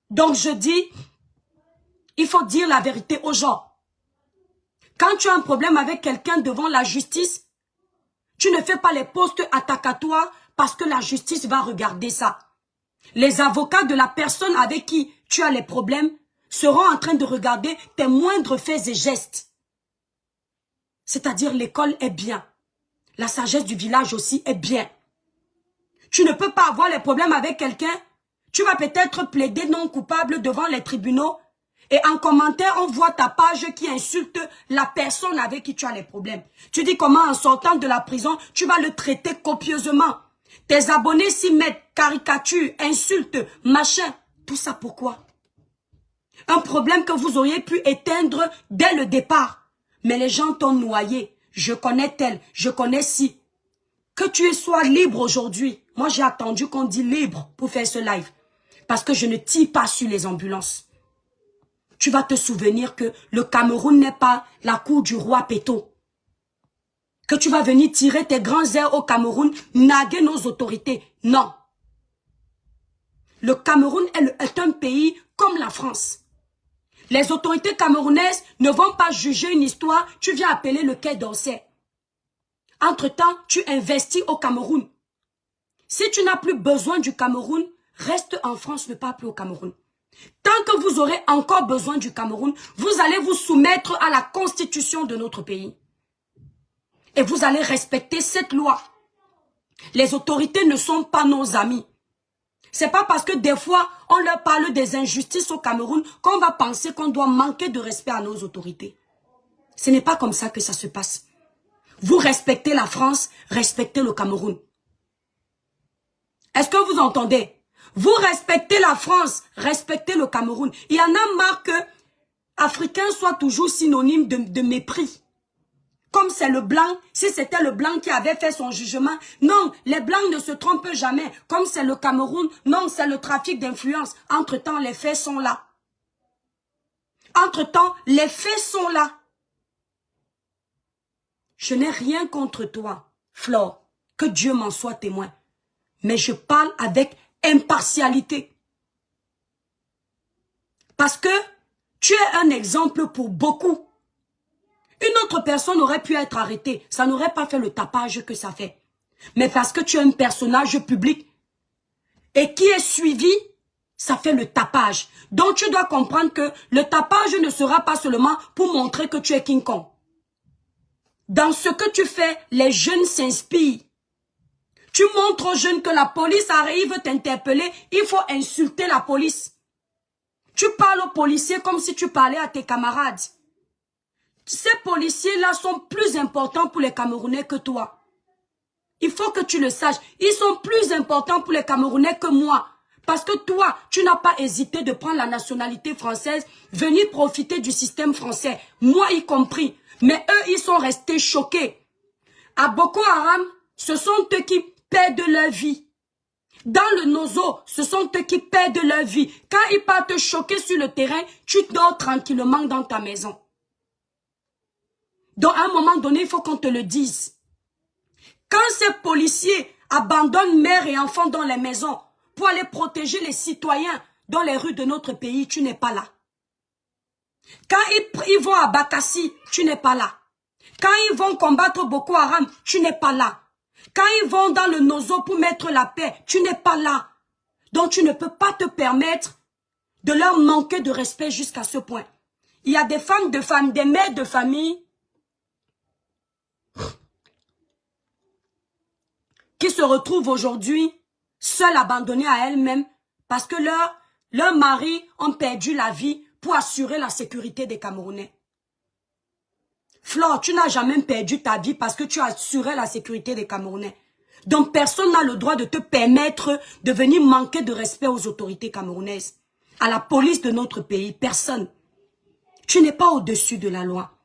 Speaker 1: Donc je dis, il faut dire la vérité aux gens. Quand tu as un problème avec quelqu'un devant la justice, tu ne fais pas les postes attacatoires parce que la justice va regarder ça. Les avocats de la personne avec qui tu as les problèmes seront en train de regarder tes moindres faits et gestes. C'est-à-dire l'école est bien. La sagesse du village aussi est bien. Tu ne peux pas avoir les problèmes avec quelqu'un. Tu vas peut-être plaider non coupable devant les tribunaux. Et en commentaire, on voit ta page qui insulte la personne avec qui tu as les problèmes. Tu dis comment en sortant de la prison, tu vas le traiter copieusement. Tes abonnés s'y mettent, caricatures, insultes, machin. Tout ça pourquoi? Un problème que vous auriez pu éteindre dès le départ. Mais les gens t'ont noyé. Je connais tel, je connais ci. Que tu sois libre aujourd'hui. Moi, j'ai attendu qu'on dise libre pour faire ce live. Parce que je ne tire pas sur les ambulances. Tu vas te souvenir que le Cameroun n'est pas la cour du roi Péto. Que tu vas venir tirer tes grands airs au Cameroun, naguer nos autorités. Non. Le Cameroun est un pays comme la France. Les autorités camerounaises ne vont pas juger une histoire, tu viens appeler le Quai d'Orsay. Entre-temps, tu investis au Cameroun. Si tu n'as plus besoin du Cameroun, reste en France, ne pas plus au Cameroun. Tant que vous aurez encore besoin du Cameroun, vous allez vous soumettre à la constitution de notre pays. Et vous allez respecter cette loi. Les autorités ne sont pas nos amis. C'est pas parce que des fois, on leur parle des injustices au Cameroun qu'on va penser qu'on doit manquer de respect à nos autorités. Ce n'est pas comme ça que ça se passe. Vous respectez la France, respectez le Cameroun. Est-ce que vous entendez? Vous respectez la France, respectez le Cameroun. Il y en a marre que Africain soit toujours synonyme de mépris. Comme c'est le blanc, si c'était le blanc qui avait fait son jugement, non, les blancs ne se trompent jamais. Comme c'est le Cameroun, non, c'est le trafic d'influence. Entre-temps, les faits sont là. Entre-temps, les faits sont là. Je n'ai rien contre toi, Flore, que Dieu m'en soit témoin. Mais je parle avec impartialité. Parce que tu es un exemple pour beaucoup. Une autre personne aurait pu être arrêtée. Ça n'aurait pas fait le tapage que ça fait. Mais parce que tu es un personnage public et qui est suivi, ça fait le tapage. Donc tu dois comprendre que le tapage ne sera pas seulement pour montrer que tu es King Kong. Dans ce que tu fais, les jeunes s'inspirent. Tu montres aux jeunes que la police arrive t'interpeller, il faut insulter la police. Tu parles aux policiers comme si tu parlais à tes camarades. Ces policiers-là sont plus importants pour les Camerounais que toi. Il faut que tu le saches. Ils sont plus importants pour les Camerounais que moi. Parce que toi, tu n'as pas hésité de prendre la nationalité française, venir profiter du système français. Moi y compris. Mais eux, ils sont restés choqués. À Boko Haram, ce sont eux qui perdent leur vie. Dans le Nozo, ce sont eux qui perdent leur vie. Quand ils partent choquer sur le terrain, tu dors tranquillement dans ta maison. Donc, à un moment donné, il faut qu'on te le dise. Quand ces policiers abandonnent mères et enfants dans les maisons pour aller protéger les citoyens dans les rues de notre pays, tu n'es pas là. Quand ils vont à Bakassi, tu n'es pas là. Quand ils vont combattre Boko Haram, tu n'es pas là. Quand ils vont dans le Nozo pour mettre la paix, tu n'es pas là. Donc, tu ne peux pas te permettre de leur manquer de respect jusqu'à ce point. Il y a des femmes de famille, des mères de famille qui se retrouvent aujourd'hui seules, abandonnées à elles-mêmes parce que leurs maris ont perdu la vie pour assurer la sécurité des Camerounais. Flore, tu n'as jamais perdu ta vie parce que tu as assuré la sécurité des Camerounais. Donc personne n'a le droit de te permettre de venir manquer de respect aux autorités camerounaises, à la police de notre pays, personne. Tu n'es pas au-dessus de la loi.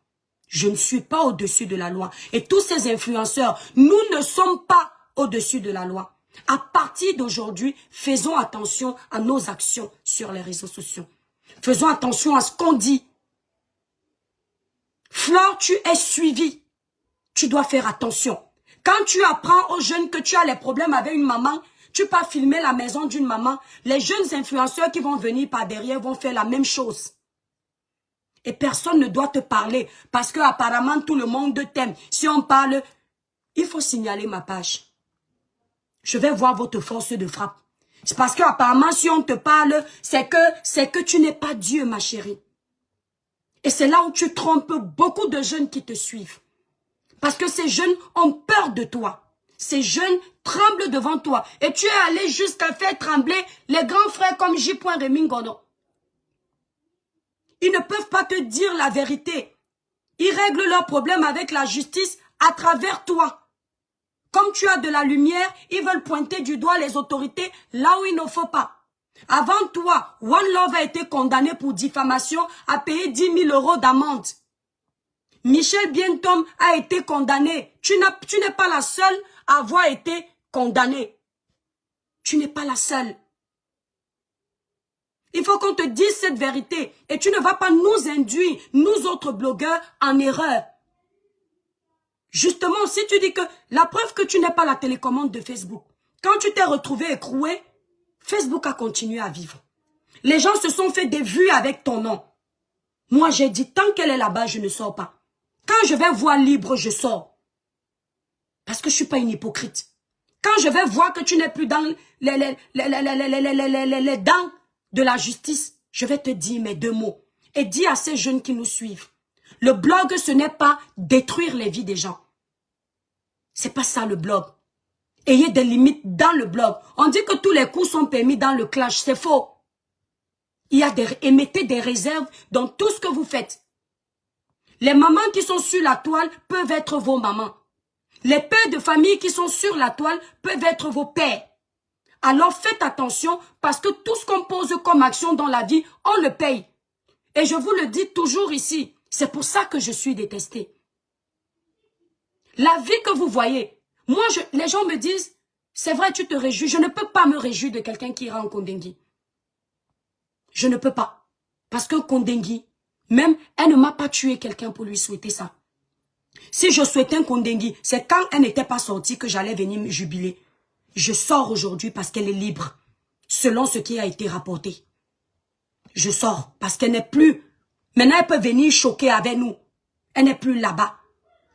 Speaker 1: Je ne suis pas au-dessus de la loi. Et tous ces influenceurs, nous ne sommes pas au-dessus de la loi. À partir d'aujourd'hui, faisons attention à nos actions sur les réseaux sociaux. Faisons attention à ce qu'on dit. Flore, tu es suivi. Tu dois faire attention. Quand tu apprends aux jeunes que tu as les problèmes avec une maman, tu peux filmer la maison d'une maman, les jeunes influenceurs qui vont venir par derrière vont faire la même chose. Et personne ne doit te parler parce que apparemment tout le monde t'aime. Si on parle, il faut signaler ma page. Je vais voir votre force de frappe. C'est parce que apparemment si on te parle, c'est que tu n'es pas Dieu, ma chérie. Et c'est là où tu trompes beaucoup de jeunes qui te suivent. Parce que ces jeunes ont peur de toi. Ces jeunes tremblent devant toi. Et tu es allé jusqu'à faire trembler les grands frères comme J. Remingono. Ils ne peuvent pas te dire la vérité. Ils règlent leurs problèmes avec la justice à travers toi. Comme tu as de la lumière, ils veulent pointer du doigt les autorités là où il ne faut pas. Avant toi, One Love a été condamné pour diffamation à payer 10 000 € d'amende. Michel Bientom a été condamné. Tu n'es pas la seule à avoir été condamnée. Tu n'es pas la seule. Il faut qu'on te dise cette vérité. Et tu ne vas pas nous induire, nous autres blogueurs, en erreur. Justement, si tu dis que la preuve que tu n'es pas la télécommande de Facebook, quand tu t'es retrouvé écroué, Facebook a continué à vivre. Les gens se sont fait des vues avec ton nom. Moi, j'ai dit, tant qu'elle est là-bas, je ne sors pas. Quand je vais voir libre, je sors. Parce que je ne suis pas une hypocrite. Quand je vais voir que tu n'es plus dans les dents de la justice, je vais te dire mes 2 mots. Et dis à ces jeunes qui nous suivent, le blog, ce n'est pas détruire les vies des gens. C'est pas ça le blog. Ayez des limites dans le blog. On dit que tous les coups sont permis dans le clash. C'est faux. Émettez des réserves dans tout ce que vous faites. Les mamans qui sont sur la toile peuvent être vos mamans. Les pères de famille qui sont sur la toile peuvent être vos pères. Alors faites attention parce que tout ce qu'on pose comme action dans la vie, on le paye. Et je vous le dis toujours ici, c'est pour ça que je suis détestée. La vie que vous voyez, moi, les gens me disent, c'est vrai, tu te réjouis. Je ne peux pas me réjouir de quelqu'un qui ira en Kondengui. Je ne peux pas. Parce qu'un Kondengui, même, elle ne m'a pas tué quelqu'un pour lui souhaiter ça. Si je souhaitais un Kondengui, c'est quand elle n'était pas sortie que j'allais venir me jubiler. Je sors aujourd'hui parce qu'elle est libre, selon ce qui a été rapporté. Je sors parce qu'elle n'est plus. Maintenant, elle peut venir choquer avec nous. Elle n'est plus là-bas.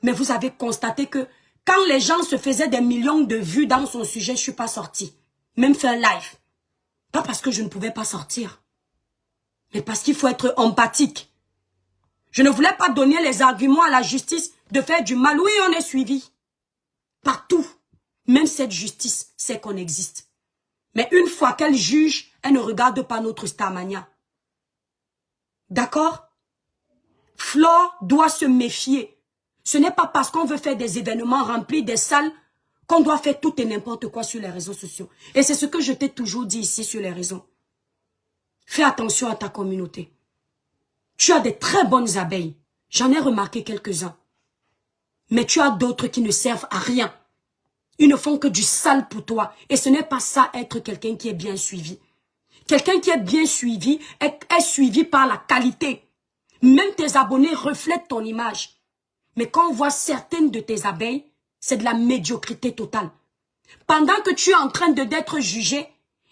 Speaker 1: Mais vous avez constaté que quand les gens se faisaient des millions de vues dans son sujet, je ne suis pas sortie. Même faire un live. Pas parce que je ne pouvais pas sortir. Mais parce qu'il faut être empathique. Je ne voulais pas donner les arguments à la justice de faire du mal. Oui, on est suivi. Partout. Même cette justice sait qu'on existe. Mais une fois qu'elle juge, elle ne regarde pas notre Starmania. D'accord? Flore doit se méfier. Ce n'est pas parce qu'on veut faire des événements remplis des salles qu'on doit faire tout et n'importe quoi sur les réseaux sociaux. Et c'est ce que je t'ai toujours dit ici sur les réseaux. Fais attention à ta communauté. Tu as des très bonnes abeilles. J'en ai remarqué quelques-uns. Mais tu as d'autres qui ne servent à rien. Ils ne font que du sale pour toi. Et ce n'est pas ça être quelqu'un qui est bien suivi. Quelqu'un qui est bien suivi est suivi par la qualité. Même tes abonnés reflètent ton image. Mais quand on voit certaines de tes abeilles, c'est de la médiocrité totale. Pendant que tu es en train d'être jugé,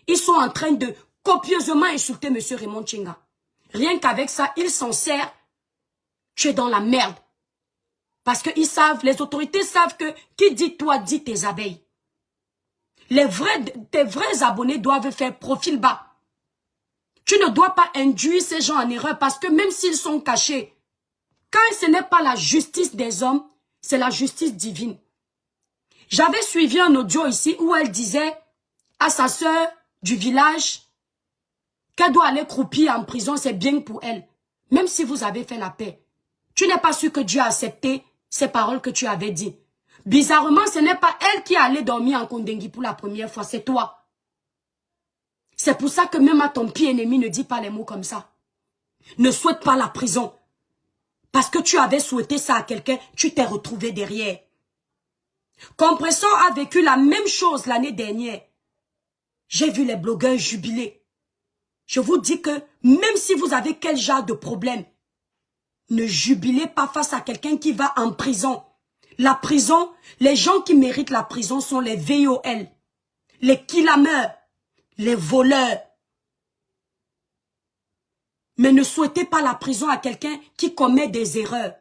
Speaker 1: ils sont en train de copieusement insulter M. Raymond Tchenga. Rien qu'avec ça, ils s'en servent. Tu es dans la merde. Parce que ils savent, les autorités savent que qui dit toi, dit tes abeilles. Tes vrais abonnés doivent faire profil bas. Tu ne dois pas induire ces gens en erreur parce que même s'ils sont cachés, quand ce n'est pas la justice des hommes, c'est la justice divine. J'avais suivi un audio ici où elle disait à sa sœur du village qu'elle doit aller croupir en prison, c'est bien pour elle. Même si vous avez fait la paix. Tu n'es pas sûr que Dieu a accepté ces paroles que tu avais dit. Bizarrement, ce n'est pas elle qui est allée dormir en Kondengui pour la première fois, c'est toi. C'est pour ça que même à ton pire ennemi, ne dis pas les mots comme ça. Ne souhaite pas la prison. Parce que tu avais souhaité ça à quelqu'un, tu t'es retrouvé derrière. Compressor a vécu la même chose l'année dernière. J'ai vu les blogueurs jubiler. Je vous dis que même si vous avez quel genre de problème, ne jubilez pas face à quelqu'un qui va en prison. La prison, les gens qui méritent la prison sont les VOL, les killameurs, les voleurs. Mais ne souhaitez pas la prison à quelqu'un qui commet des erreurs.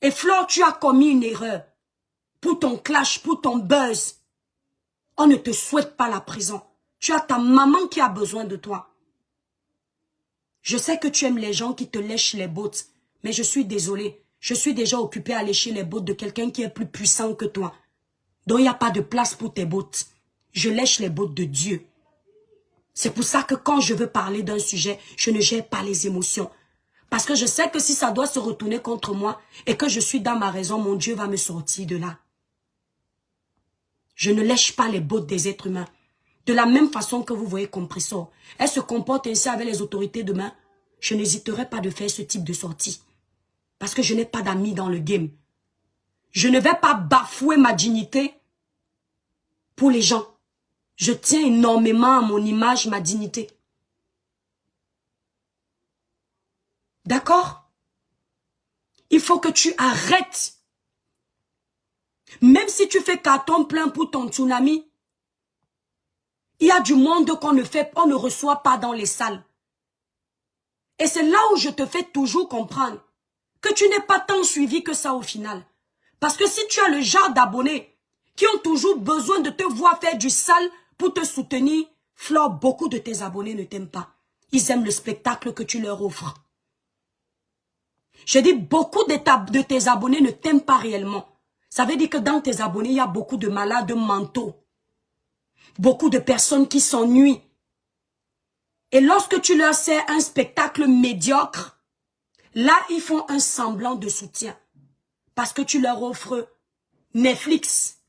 Speaker 1: Et Flore, tu as commis une erreur. Pour ton clash, pour ton buzz. On ne te souhaite pas la prison. Tu as ta maman qui a besoin de toi. Je sais que tu aimes les gens qui te lèchent les bottes. Mais je suis désolée. Je suis déjà occupée à lécher les bottes de quelqu'un qui est plus puissant que toi. Donc il n'y a pas de place pour tes bottes. Je lèche les bottes de Dieu. C'est pour ça que quand je veux parler d'un sujet, je ne gère pas les émotions. Parce que je sais que si ça doit se retourner contre moi et que je suis dans ma raison, mon Dieu va me sortir de là. Je ne lèche pas les bottes des êtres humains. De la même façon que vous voyez Compressor, elle se comporte ainsi avec les autorités demain. Je n'hésiterai pas de faire ce type de sortie. Parce que je n'ai pas d'amis dans le game. Je ne vais pas bafouer ma dignité pour les gens. Je tiens énormément à mon image, ma dignité. D'accord? Il faut que tu arrêtes. Même si tu fais carton plein pour ton tsunami, il y a du monde qu'on ne reçoit pas dans les salles. Et c'est là où je te fais toujours comprendre que tu n'es pas tant suivi que ça au final. Parce que si tu as le genre d'abonnés qui ont toujours besoin de te voir faire du sale pour te soutenir, Flore, beaucoup de tes abonnés ne t'aiment pas. Ils aiment le spectacle que tu leur offres. Je dis beaucoup de tes abonnés ne t'aiment pas réellement. Ça veut dire que dans tes abonnés, il y a beaucoup de malades mentaux. Beaucoup de personnes qui s'ennuient. Et lorsque tu leur sers un spectacle médiocre, là, ils font un semblant de soutien. Parce que tu leur offres Netflix.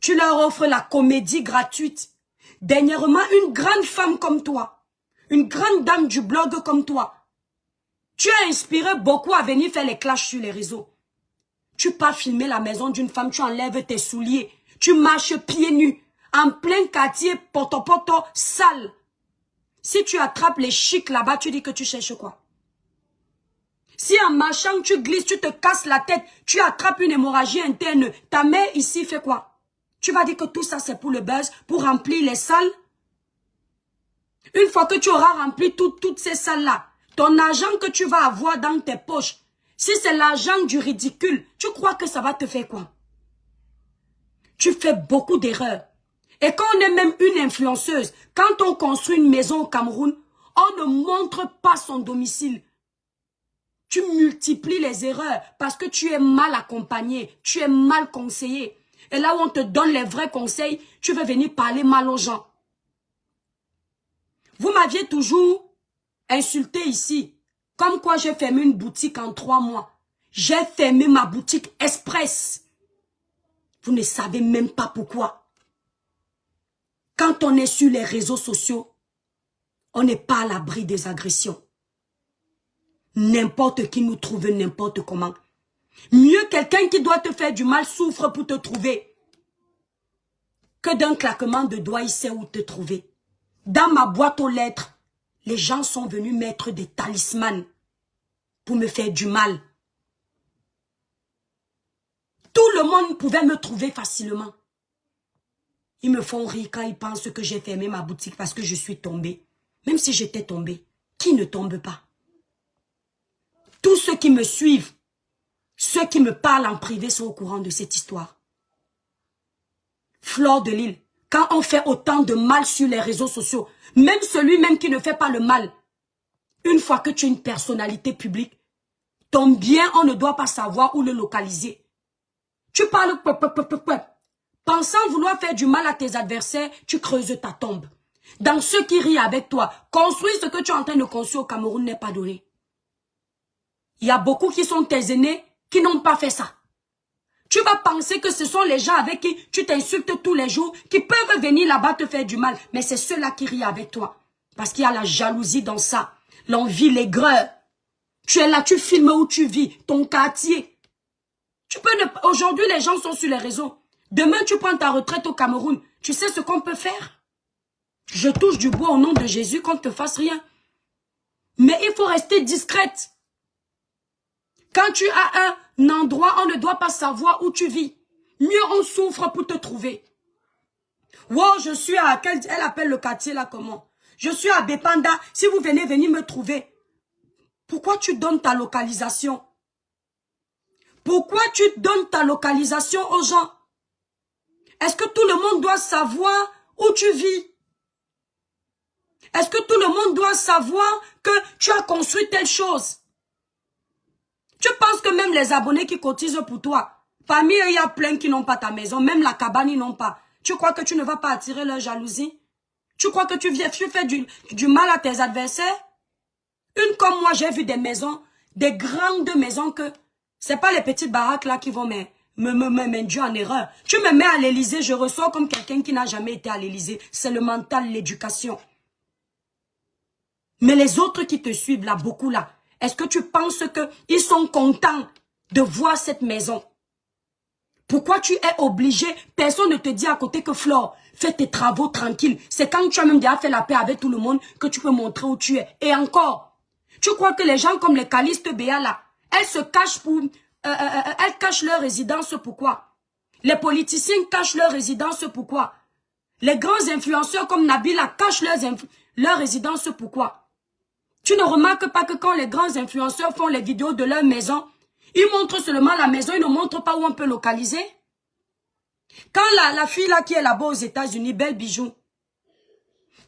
Speaker 1: Tu leur offres la comédie gratuite. Dernièrement, une grande femme comme toi, une grande dame du blog comme toi, tu as inspiré beaucoup à venir faire les clashs sur les réseaux. Tu pars filmer la maison d'une femme, tu enlèves tes souliers, tu marches pieds nus, en plein quartier, poto, sale. Si tu attrapes les chics là-bas, tu dis que tu cherches quoi? Si en marchant, tu glisses, tu te casses la tête, tu attrapes une hémorragie interne, ta mère ici fait quoi? Tu vas dire que tout ça c'est pour le buzz, pour remplir les salles? Une fois que tu auras rempli toutes ces salles-là, ton argent que tu vas avoir dans tes poches, si c'est l'argent du ridicule, tu crois que ça va te faire quoi? Tu fais beaucoup d'erreurs. Et quand on est même une influenceuse, quand on construit une maison au Cameroun, on ne montre pas son domicile. Tu multiplies les erreurs parce que tu es mal accompagné, tu es mal conseillé. Et là où on te donne les vrais conseils, tu veux venir parler mal aux gens. Vous m'aviez toujours insulté ici. Comme quoi j'ai fermé une boutique en 3 mois. J'ai fermé ma boutique express. Vous ne savez même pas pourquoi. Quand on est sur les réseaux sociaux, on n'est pas à l'abri des agressions. N'importe qui nous trouve n'importe comment. Mieux quelqu'un qui doit te faire du mal souffre pour te trouver. Que d'un claquement de doigts, il sait où te trouver. Dans ma boîte aux lettres, les gens sont venus mettre des talismans pour me faire du mal. Tout le monde pouvait me trouver facilement. Ils me font rire quand ils pensent que j'ai fermé ma boutique parce que je suis tombée. Même si j'étais tombée, qui ne tombe pas? Tous ceux qui me suivent, ceux qui me parlent en privé sont au courant de cette histoire. Flore de Lille, quand on fait autant de mal sur les réseaux sociaux, même celui-même qui ne fait pas le mal, une fois que tu es une personnalité publique, ton bien, on ne doit pas savoir où le localiser. Tu parles pensant vouloir faire du mal à tes adversaires, tu creuses ta tombe. Dans ceux qui rient avec toi, construire ce que tu es en train de construire au Cameroun n'est pas donné. Il y a beaucoup qui sont tes aînés qui n'ont pas fait ça. Tu vas penser que ce sont les gens avec qui tu t'insultes tous les jours, qui peuvent venir là-bas te faire du mal. Mais c'est ceux-là qui rient avec toi. Parce qu'il y a la jalousie dans ça, l'envie, l'aigreur. Tu es là, tu filmes où tu vis, ton quartier. Aujourd'hui, les gens sont sur les réseaux. Demain, tu prends ta retraite au Cameroun. Tu sais ce qu'on peut faire? Je touche du bois au nom de Jésus qu'on ne te fasse rien. Mais il faut rester discrète. Quand tu as un endroit, on ne doit pas savoir où tu vis. Mieux on souffre pour te trouver. Wow, je suis à... Elle appelle le quartier là comment? Je suis à Bepanda. Si vous venez me trouver. Pourquoi tu donnes ta localisation? Pourquoi tu donnes ta localisation aux gens? Est-ce que tout le monde doit savoir où tu vis? Est-ce que tout le monde doit savoir que tu as construit telle chose? Tu penses que même les abonnés qui cotisent pour toi, parmi eux, il y a plein qui n'ont pas ta maison, même la cabane, ils n'ont pas. Tu crois que tu ne vas pas attirer leur jalousie? Tu crois que tu fais du mal à tes adversaires? Une comme moi, j'ai vu des maisons, des grandes maisons que c'est pas les petites baraques là qui vont m'induire en erreur. Tu me mets à l'Élysée, je ressors comme quelqu'un qui n'a jamais été à l'Élysée. C'est le mental, l'éducation. Mais les autres qui te suivent là, beaucoup là, est-ce que tu penses qu'ils sont contents de voir cette maison? Pourquoi tu es obligé? Personne ne te dit à côté que Flore, fais tes travaux tranquille. C'est quand tu as même déjà fait la paix avec tout le monde que tu peux montrer où tu es. Et encore, tu crois que les gens comme les Caliste Béa là, elles se cachent elles cachent leur résidence, pourquoi? Les politiciens cachent leur résidence, pourquoi? Les grands influenceurs comme Nabila cachent leur résidence, pourquoi? Tu ne remarques pas que quand les grands influenceurs font les vidéos de leur maison, ils montrent seulement la maison, ils ne montrent pas où on peut localiser? Quand la fille là qui est là-bas aux États-Unis, Belle Bijou,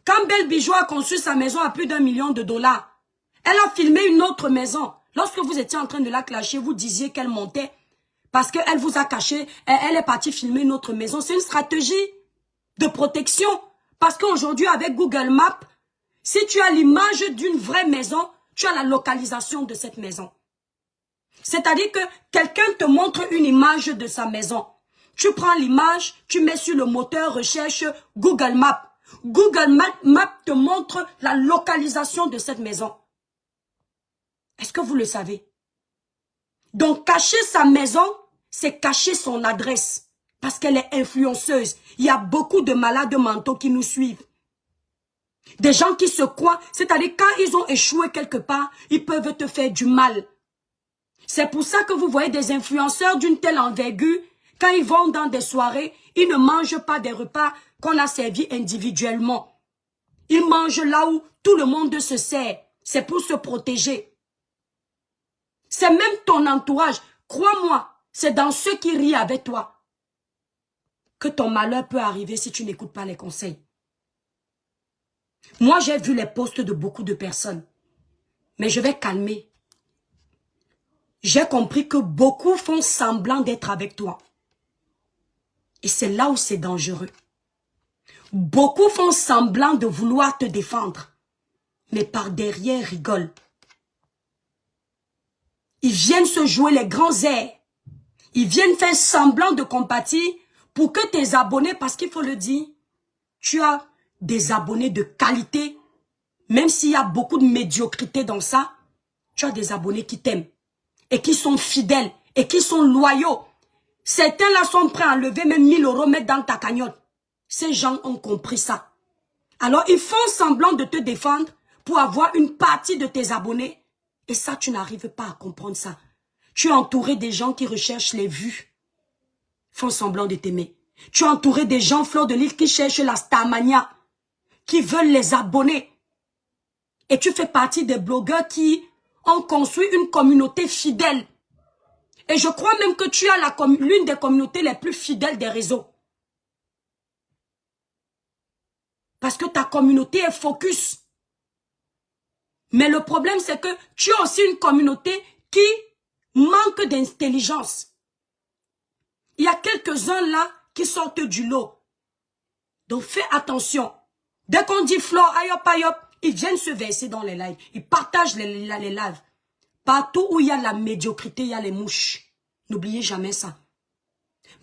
Speaker 1: quand Belle Bijou a conçu sa maison à plus d'1 million de dollars, elle a filmé une autre maison. Lorsque vous étiez en train de la clasher, vous disiez qu'elle montait parce qu'elle vous a caché, elle est partie filmer une autre maison. C'est une stratégie de protection. Parce qu'aujourd'hui, avec Google Maps, si tu as l'image d'une vraie maison, tu as la localisation de cette maison. C'est-à-dire que quelqu'un te montre une image de sa maison. Tu prends l'image, tu mets sur le moteur recherche Google Maps. Google Maps te montre la localisation de cette maison. Est-ce que vous le savez? Donc, cacher sa maison, c'est cacher son adresse. Parce qu'elle est influenceuse. Il y a beaucoup de malades mentaux qui nous suivent. Des gens qui se croient, c'est-à-dire quand ils ont échoué quelque part, ils peuvent te faire du mal. C'est pour ça que vous voyez des influenceurs d'une telle envergure, quand ils vont dans des soirées, ils ne mangent pas des repas qu'on a servis individuellement. Ils mangent là où tout le monde se sert. C'est pour se protéger. C'est même ton entourage. Crois-moi, c'est dans ceux qui rient avec toi que ton malheur peut arriver si tu n'écoutes pas les conseils. Moi, j'ai vu les posts de beaucoup de personnes. Mais je vais calmer. J'ai compris que beaucoup font semblant d'être avec toi. Et c'est là où c'est dangereux. Beaucoup font semblant de vouloir te défendre. Mais par derrière, rigolent. Ils viennent se jouer les grands airs. Ils viennent faire semblant de compatir pour que tes abonnés, parce qu'il faut le dire, tu as des abonnés de qualité, même s'il y a beaucoup de médiocrité dans ça, tu as des abonnés qui t'aiment et qui sont fidèles et qui sont loyaux. Certains là sont prêts à enlever même 1000 €, mettre dans ta cagnotte. Ces gens ont compris ça. Alors ils font semblant de te défendre pour avoir une partie de tes abonnés. Et ça, tu n'arrives pas à comprendre ça. Tu es entouré des gens qui recherchent les vues. Font semblant de t'aimer. Tu es entouré des gens, Fleur de Lys, qui cherchent la starmania. Qui veulent les abonnés. Et tu fais partie des blogueurs qui ont construit une communauté fidèle. Et je crois même que tu as l'une des communautés les plus fidèles des réseaux. Parce que ta communauté est focus. Mais le problème, c'est que tu as aussi une communauté qui manque d'intelligence. Il y a quelques-uns là qui sortent du lot. Donc fais attention. Dès qu'on dit Flore, ayop, ayop, ils viennent se verser dans les lives. Ils partagent les lives. Partout où il y a la médiocrité, il y a les mouches. N'oubliez jamais ça.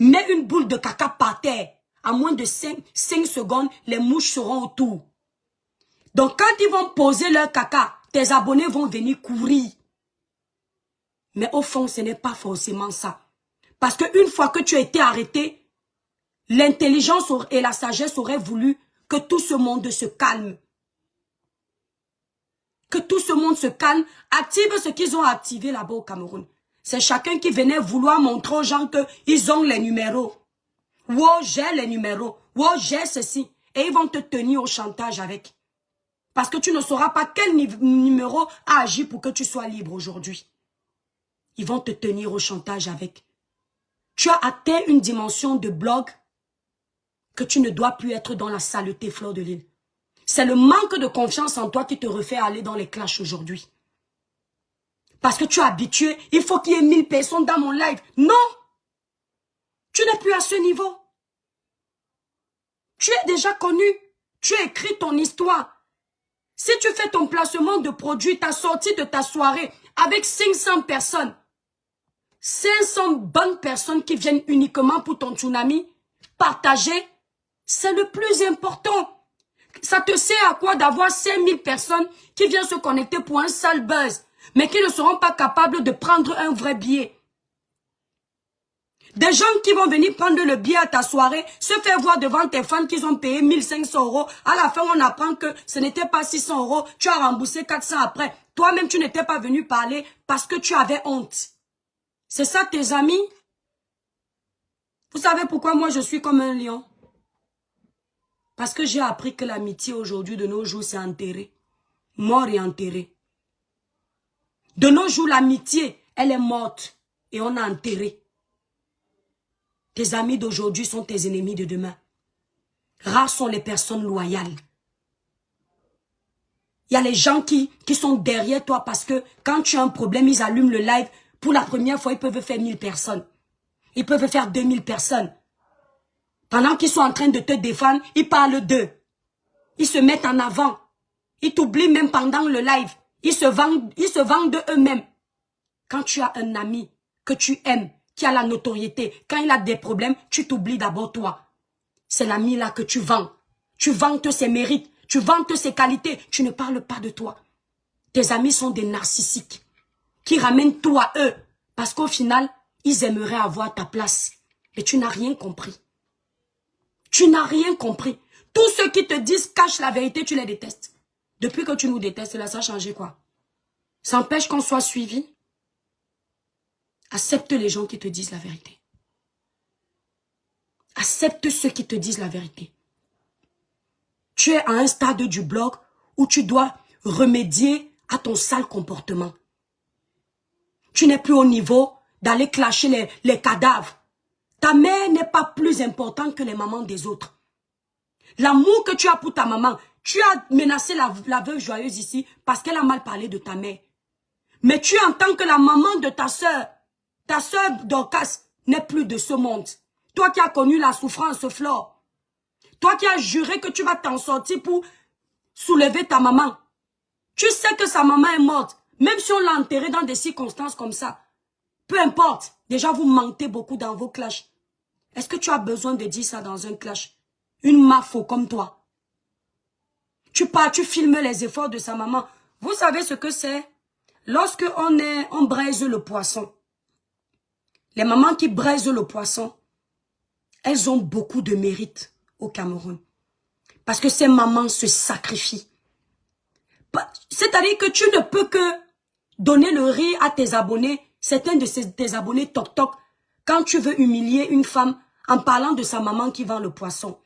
Speaker 1: Mets une boule de caca par terre. À moins de 5 secondes, les mouches seront autour. Donc quand ils vont poser leur caca, tes abonnés vont venir courir. Mais au fond, ce n'est pas forcément ça. Parce qu'une fois que tu as été arrêté, l'intelligence et la sagesse auraient voulu que tout ce monde se calme. Que tout ce monde se calme, active ce qu'ils ont activé là-bas au Cameroun. C'est chacun qui venait vouloir montrer aux gens qu'ils ont les numéros. Wow, j'ai les numéros. Wow, j'ai ceci. Et ils vont te tenir au chantage avec. Parce que tu ne sauras pas quel numéro a agi pour que tu sois libre aujourd'hui. Ils vont te tenir au chantage avec. Tu as atteint une dimension de blog que tu ne dois plus être dans la saleté, Fleur de Lille. C'est le manque de confiance en toi qui te refait aller dans les clashs aujourd'hui. Parce que tu es habitué, il faut qu'il y ait 1000 personnes dans mon live. Non! Tu n'es plus à ce niveau. Tu es déjà connu. Tu as écrit ton histoire. Si tu fais ton placement de produit, ta sortie de ta soirée avec 500 personnes, 500 bonnes personnes qui viennent uniquement pour ton tsunami, partager, c'est le plus important. Ça te sert à quoi d'avoir 5000 personnes qui viennent se connecter pour un sale buzz, mais qui ne seront pas capables de prendre un vrai billet. Des gens qui vont venir prendre le billet à ta soirée, se faire voir devant tes fans qu'ils ont payé 1500 €. À la fin, on apprend que ce n'était pas 600 €. Tu as remboursé 400 après. Toi-même, tu n'étais pas venu parler parce que tu avais honte. C'est ça tes amis? Vous savez pourquoi moi je suis comme un lion? Parce que j'ai appris que l'amitié aujourd'hui de nos jours c'est enterré. Mort et enterré. De nos jours l'amitié, elle est morte et on a enterré. Tes amis d'aujourd'hui sont tes ennemis de demain. Rares sont les personnes loyales. Il y a les gens qui sont derrière toi parce que quand tu as un problème, ils allument le live. Pour la première fois, ils peuvent faire 1000 personnes. Ils peuvent faire 2000 personnes. Pendant qu'ils sont en train de te défendre, ils parlent d'eux. Ils se mettent en avant. Ils t'oublient même pendant le live. Ils se vendent d'eux-mêmes. Quand tu as un ami que tu aimes, qui a la notoriété, quand il a des problèmes, tu t'oublies d'abord toi. C'est l'ami là que tu vends. Tu vantes ses mérites, tu vantes ses qualités, tu ne parles pas de toi. Tes amis sont des narcissiques qui ramènent tout à eux parce qu'au final, ils aimeraient avoir ta place. Et tu n'as rien compris. Tu n'as rien compris. Tous ceux qui te disent cache la vérité, tu les détestes. Depuis que tu nous détestes, là, ça a changé quoi? Ça empêche qu'on soit suivi? Accepte les gens qui te disent la vérité. Accepte ceux qui te disent la vérité. Tu es à un stade du blog où tu dois remédier à ton sale comportement. Tu n'es plus au niveau d'aller clasher les cadavres. Ta mère n'est pas plus importante que les mamans des autres. L'amour que tu as pour ta maman, tu as menacé la veuve joyeuse ici parce qu'elle a mal parlé de ta mère. Mais tu entends que la maman de ta soeur Dorcas, n'est plus de ce monde. Toi qui as connu la souffrance, Flore. Toi qui as juré que tu vas t'en sortir pour soulever ta maman. Tu sais que sa maman est morte, même si on l'a enterrée dans des circonstances comme ça. Peu importe, déjà vous mentez beaucoup dans vos clashs. Est-ce que tu as besoin de dire ça dans un clash? Une mafo comme toi. Tu pars, tu filmes les efforts de sa maman. Vous savez ce que c'est? Lorsque on braise le poisson. Les mamans qui braisent le poisson, elles ont beaucoup de mérite au Cameroun. Parce que ces mamans se sacrifient. C'est-à-dire que tu ne peux que donner le riz à tes abonnés, certains de tes abonnés toc-toc, quand tu veux humilier une femme en parlant de sa maman qui vend le poisson.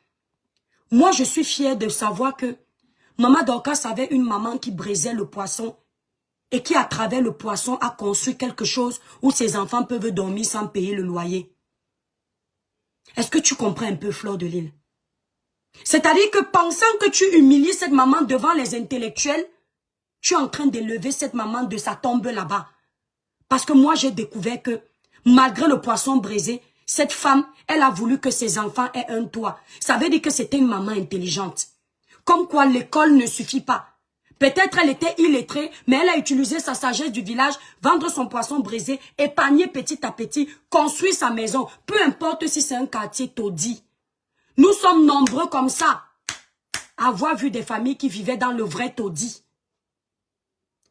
Speaker 1: Moi, je suis fière de savoir que Maman Dorcas avait une maman qui brisait le poisson et qui, à travers le poisson, a construit quelque chose où ses enfants peuvent dormir sans payer le loyer. Est-ce que tu comprends un peu, Fleur de Lille? C'est-à-dire que pensant que tu humilies cette maman devant les intellectuels, tu es en train d'élever cette maman de sa tombe là-bas. Parce que moi, j'ai découvert que, malgré le poisson brisé, cette femme, elle a voulu que ses enfants aient un toit. Ça veut dire que c'était une maman intelligente. Comme quoi l'école ne suffit pas. Peut-être elle était illettrée, mais elle a utilisé sa sagesse du village, vendre son poisson brisé, épargner petit à petit, construire sa maison, peu importe si c'est un quartier taudis. Nous sommes nombreux comme ça, à avoir vu des familles qui vivaient dans le vrai taudis.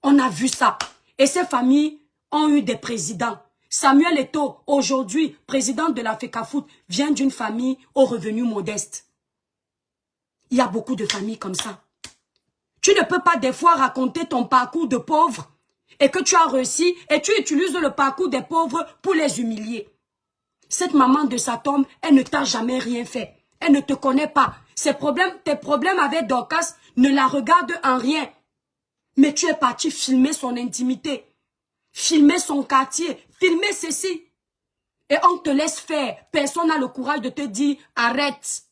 Speaker 1: On a vu ça. Et ces familles ont eu des présidents. Samuel Eto'o, aujourd'hui, président de la FECAFOOT, vient d'une famille aux revenus modestes. Il y a beaucoup de familles comme ça. Tu ne peux pas des fois raconter ton parcours de pauvre et que tu as réussi et tu utilises le parcours des pauvres pour les humilier. Cette maman de sa tombe, elle ne t'a jamais rien fait. Elle ne te connaît pas. Tes problèmes avec Dorcas ne la regardent en rien. Mais tu es parti filmer son intimité, filmer son quartier, filmer ceci. Et on te laisse faire. Personne n'a le courage de te dire arrête.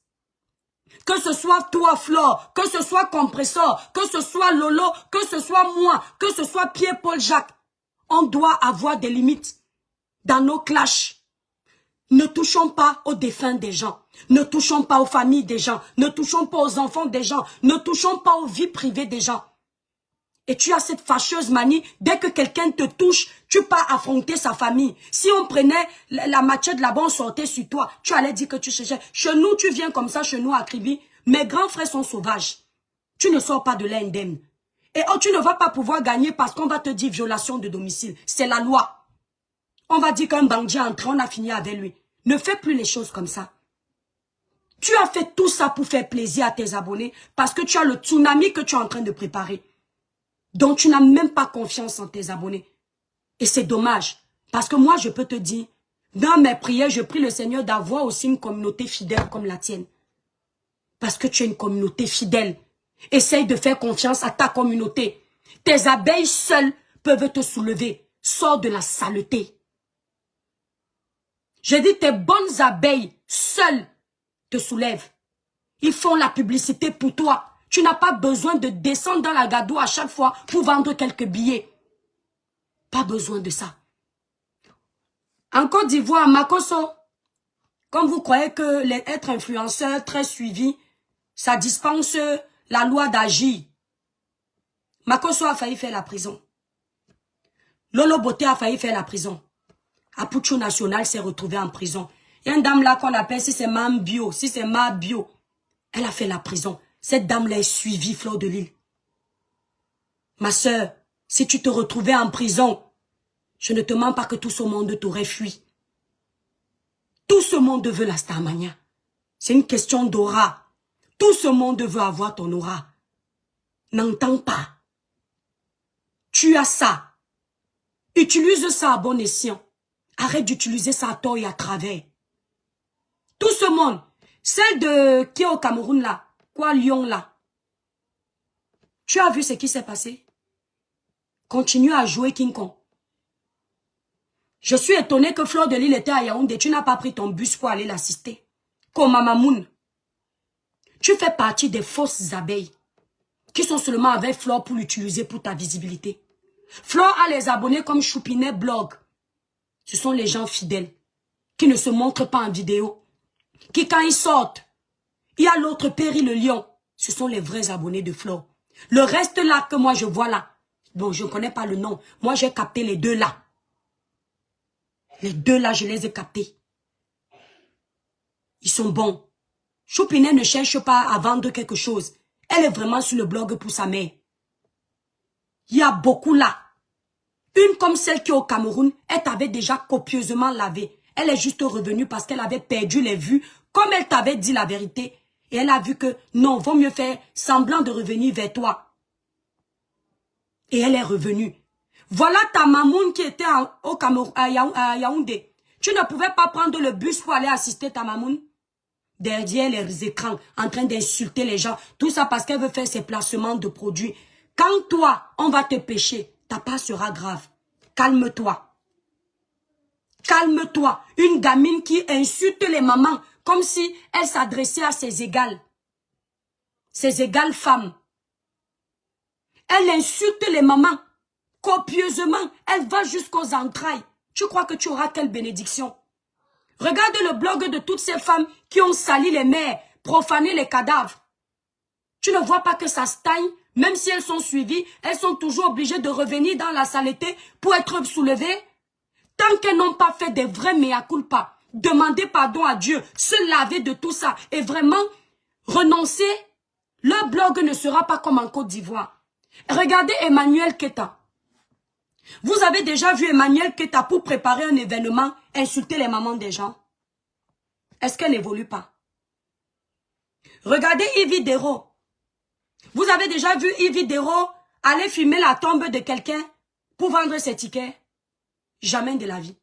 Speaker 1: Que ce soit toi, Flore, que ce soit Compressor, que ce soit Lolo, que ce soit moi, que ce soit Pierre-Paul Jacques. On doit avoir des limites dans nos clashs. Ne touchons pas aux défunts des gens. Ne touchons pas aux familles des gens. Ne touchons pas aux enfants des gens. Ne touchons pas aux vies privées des gens. Et tu as cette fâcheuse manie, dès que quelqu'un te touche, tu pars affronter sa famille. Si on prenait la machette là-bas, on sortait sur toi, tu allais dire que tu cherchais. Chez nous, tu viens comme ça, chez nous à Kribi. Mes grands frères sont sauvages. Tu ne sors pas de là indemne. Et oh, tu ne vas pas pouvoir gagner parce qu'on va te dire violation de domicile. C'est la loi. On va dire qu'un bandit est entré, on a fini avec lui. Ne fais plus les choses comme ça. Tu as fait tout ça pour faire plaisir à tes abonnés parce que tu as le tsunami que tu es en train de préparer. Donc tu n'as même pas confiance en tes abonnés. Et c'est dommage. Parce que moi, je peux te dire, dans mes prières, je prie le Seigneur d'avoir aussi une communauté fidèle comme la tienne. Parce que tu es une communauté fidèle. Essaye de faire confiance à ta communauté. Tes abeilles seules peuvent te soulever. Sors de la saleté. J'ai dit tes bonnes abeilles seules te soulèvent. Ils font la publicité pour toi. Tu n'as pas besoin de descendre dans la gadoue à chaque fois pour vendre quelques billets. Pas besoin de ça. En Côte d'Ivoire, Makosso, comme vous croyez que être influenceur très suivi, ça dispense la loi d'agir. Makosso a failli faire la prison. Lolo Boté a failli faire la prison. Apucho National s'est retrouvé en prison. Il y a une dame là qu'on appelle, si c'est Mam Bio, si c'est Ma Bio, elle a fait la prison. Cette dame-là est suivie, Fleur de Lille. Ma sœur, si tu te retrouvais en prison, je ne te mens pas que tout ce monde t'aurait fui. Tout ce monde veut la Starmania. C'est une question d'aura. Tout ce monde veut avoir ton aura. N'entends pas. Tu as ça. Utilise ça à bon escient. Arrête d'utiliser ça à tort et à travers. Tout ce monde, celle de qui est au Cameroun là, quoi Lyon là. Tu as vu ce qui s'est passé? Continue à jouer King Kong. Je suis étonné que Fleur de Lille était à Yaoundé. Tu n'as pas pris ton bus pour aller l'assister. Comme Mamamoun. Tu fais partie des fausses abeilles qui sont seulement avec Fleur pour l'utiliser pour ta visibilité. Fleur a les abonnés comme Choupinet Blog. Ce sont les gens fidèles qui ne se montrent pas en vidéo. Qui quand ils sortent, il y a l'autre Péri le lion. Ce sont les vrais abonnés de Fleur. Le reste là que moi je vois là, bon je ne connais pas le nom. Moi j'ai capté les deux là. Les deux là je les ai captés. Ils sont bons. Choupinet ne cherche pas à vendre quelque chose. Elle est vraiment sur le blog pour sa mère. Il y a beaucoup là. Une comme celle qui est au Cameroun, elle t'avait déjà copieusement lavé. Elle est juste revenue parce qu'elle avait perdu les vues, comme elle t'avait dit la vérité. Et elle a vu que non, vaut mieux faire semblant de revenir vers toi. Et elle est revenue. Voilà ta mamoun qui était au Cameroun, à Yaoundé. Tu ne pouvais pas prendre le bus pour aller assister ta mamoun? Derrière les écrans, en train d'insulter les gens. Tout ça parce qu'elle veut faire ses placements de produits. Quand toi, on va te pêcher, ta part sera grave. Calme-toi. Calme-toi. Une gamine qui insulte les mamans comme si elle s'adressait à ses égales. Ses égales femmes. Elle insulte les mamans copieusement. Elle va jusqu'aux entrailles. Tu crois que tu auras quelle bénédiction? Regarde le blog de toutes ces femmes qui ont sali les mères, profané les cadavres. Tu ne vois pas que ça stagne? Même si elles sont suivies, elles sont toujours obligées de revenir dans la saleté pour être soulevées. Tant qu'elles n'ont pas fait des vrais mea culpa, demander pardon à Dieu, se laver de tout ça et vraiment renoncer, leur blog ne sera pas comme en Côte d'Ivoire. Regardez Emmanuel Keta. Vous avez déjà vu Emmanuel Keta pour préparer un événement, insulter les mamans des gens? Est-ce qu'elle n'évolue pas? Regardez Yves Dero. Vous avez déjà vu Yves Dero aller filmer la tombe de quelqu'un pour vendre ses tickets? Jamais de la vie.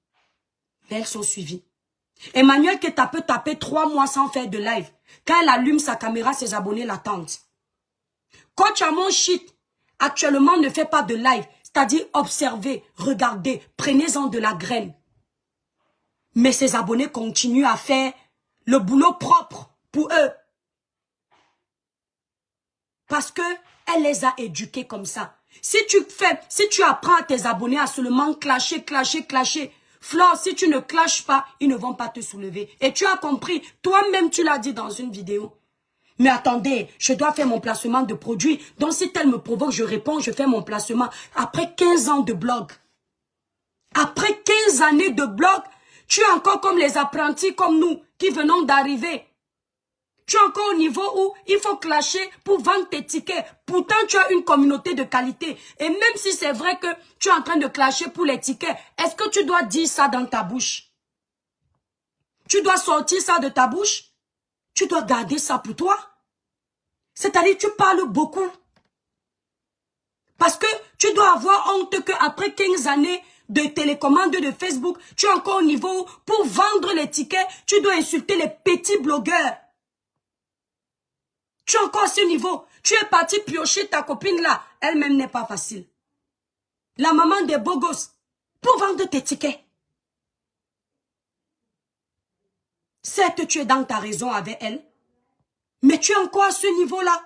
Speaker 1: Mais elles sont suivies. Emmanuel Keta peut taper 3 mois sans faire de live. Quand elle allume sa caméra, ses abonnés l'attendent. Coach à mon shit, actuellement ne fait pas de live. C'est-à-dire observez, regardez, prenez-en de la graine. Mais ses abonnés continuent à faire le boulot propre pour eux. Parce que elle les a éduqués comme ça. Si tu apprends à tes abonnés à seulement clasher, Flore, si tu ne clashes pas, ils ne vont pas te soulever. Et tu as compris, toi-même tu l'as dit dans une vidéo. Mais attendez, je dois faire mon placement de produit. Donc si tel me provoque, je réponds, je fais mon placement. Après 15 ans de blog. Après 15 années de blog, tu es encore comme les apprentis comme nous qui venons d'arriver. Tu es encore au niveau où il faut clasher pour vendre tes tickets. Pourtant, tu as une communauté de qualité. Et même si c'est vrai que tu es en train de clasher pour les tickets, est-ce que tu dois dire ça dans ta bouche? Tu dois sortir ça de ta bouche? Tu dois garder ça pour toi. C'est-à-dire, tu parles beaucoup. Parce que tu dois avoir honte qu'après 15 années de télécommande de Facebook, tu es encore au niveau où, pour vendre les tickets, tu dois insulter les petits blogueurs. Tu es encore à ce niveau. Tu es parti piocher ta copine là. Elle-même n'est pas facile. La maman des beaux gosses. Pour vendre tes tickets. Certes, tu es dans ta raison avec elle. Mais tu es encore à ce niveau-là.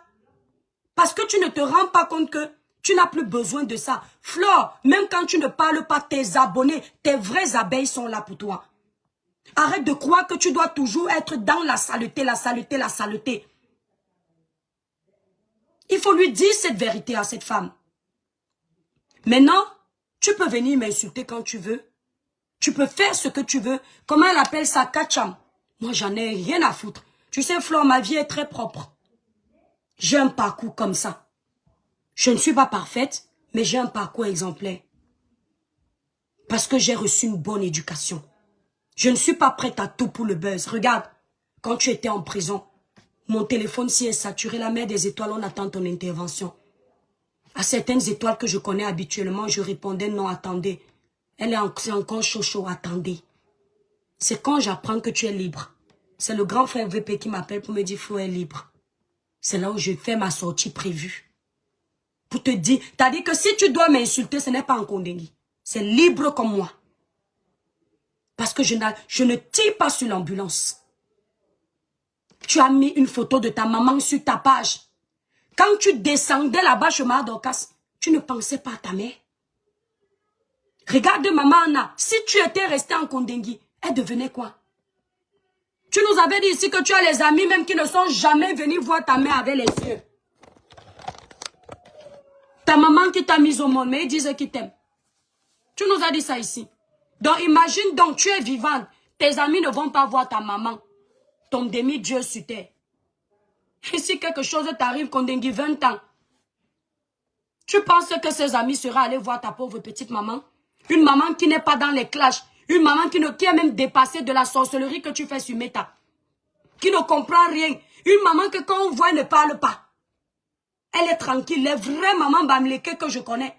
Speaker 1: Parce que tu ne te rends pas compte que tu n'as plus besoin de ça. Flore, même quand tu ne parles pas, tes abonnés, tes vraies abeilles sont là pour toi. Arrête de croire que tu dois toujours être dans la saleté, la saleté, la saleté. Il faut lui dire cette vérité à cette femme. Maintenant, tu peux venir m'insulter quand tu veux. Tu peux faire ce que tu veux. Comment elle appelle ça, kacham? Moi, j'en ai rien à foutre. Tu sais, Flore, ma vie est très propre. J'ai un parcours comme ça. Je ne suis pas parfaite, mais j'ai un parcours exemplaire. Parce que j'ai reçu une bonne éducation. Je ne suis pas prête à tout pour le buzz. Regarde, quand tu étais en prison, mon téléphone s'y est saturé, la mer des étoiles, on attend ton intervention. À certaines étoiles que je connais habituellement, je répondais non, attendez. C'est encore chaud, attendez. C'est quand j'apprends que tu es libre. C'est le grand frère VP qui m'appelle pour me dire, Flo est libre. C'est là où je fais ma sortie prévue. Pour te dire, t'as dit que si tu dois m'insulter, ce n'est pas en Kondengui. C'est libre comme moi. Parce que je ne tire pas sur l'ambulance. Tu as mis une photo de ta maman sur ta page. Quand tu descendais là-bas chez Dorcas, tu ne pensais pas à ta mère. Regarde maman Anna, si tu étais resté en Kondengui, elle devenait quoi? Tu nous avais dit ici que tu as les amis même qui ne sont jamais venus voir ta mère avec les yeux. Ta maman qui t'a mise au monde, mais ils disent qu'ils t'aiment. Tu nous as dit ça ici. Donc imagine donc, tu es vivante. Tes amis ne vont pas voir ta maman. Ton demi-dieu sur terre. Et si quelque chose t'arrive, Kondengui 20 ans, tu penses que ses amis seraient allés voir ta pauvre petite maman? Une maman qui n'est pas dans les clashs. Une maman qui est même dépassée de la sorcellerie que tu fais sur Meta. Qui ne comprend rien. Une maman que quand on voit, elle ne parle pas. Elle est tranquille. Les vraies mamans Bamileke que je connais,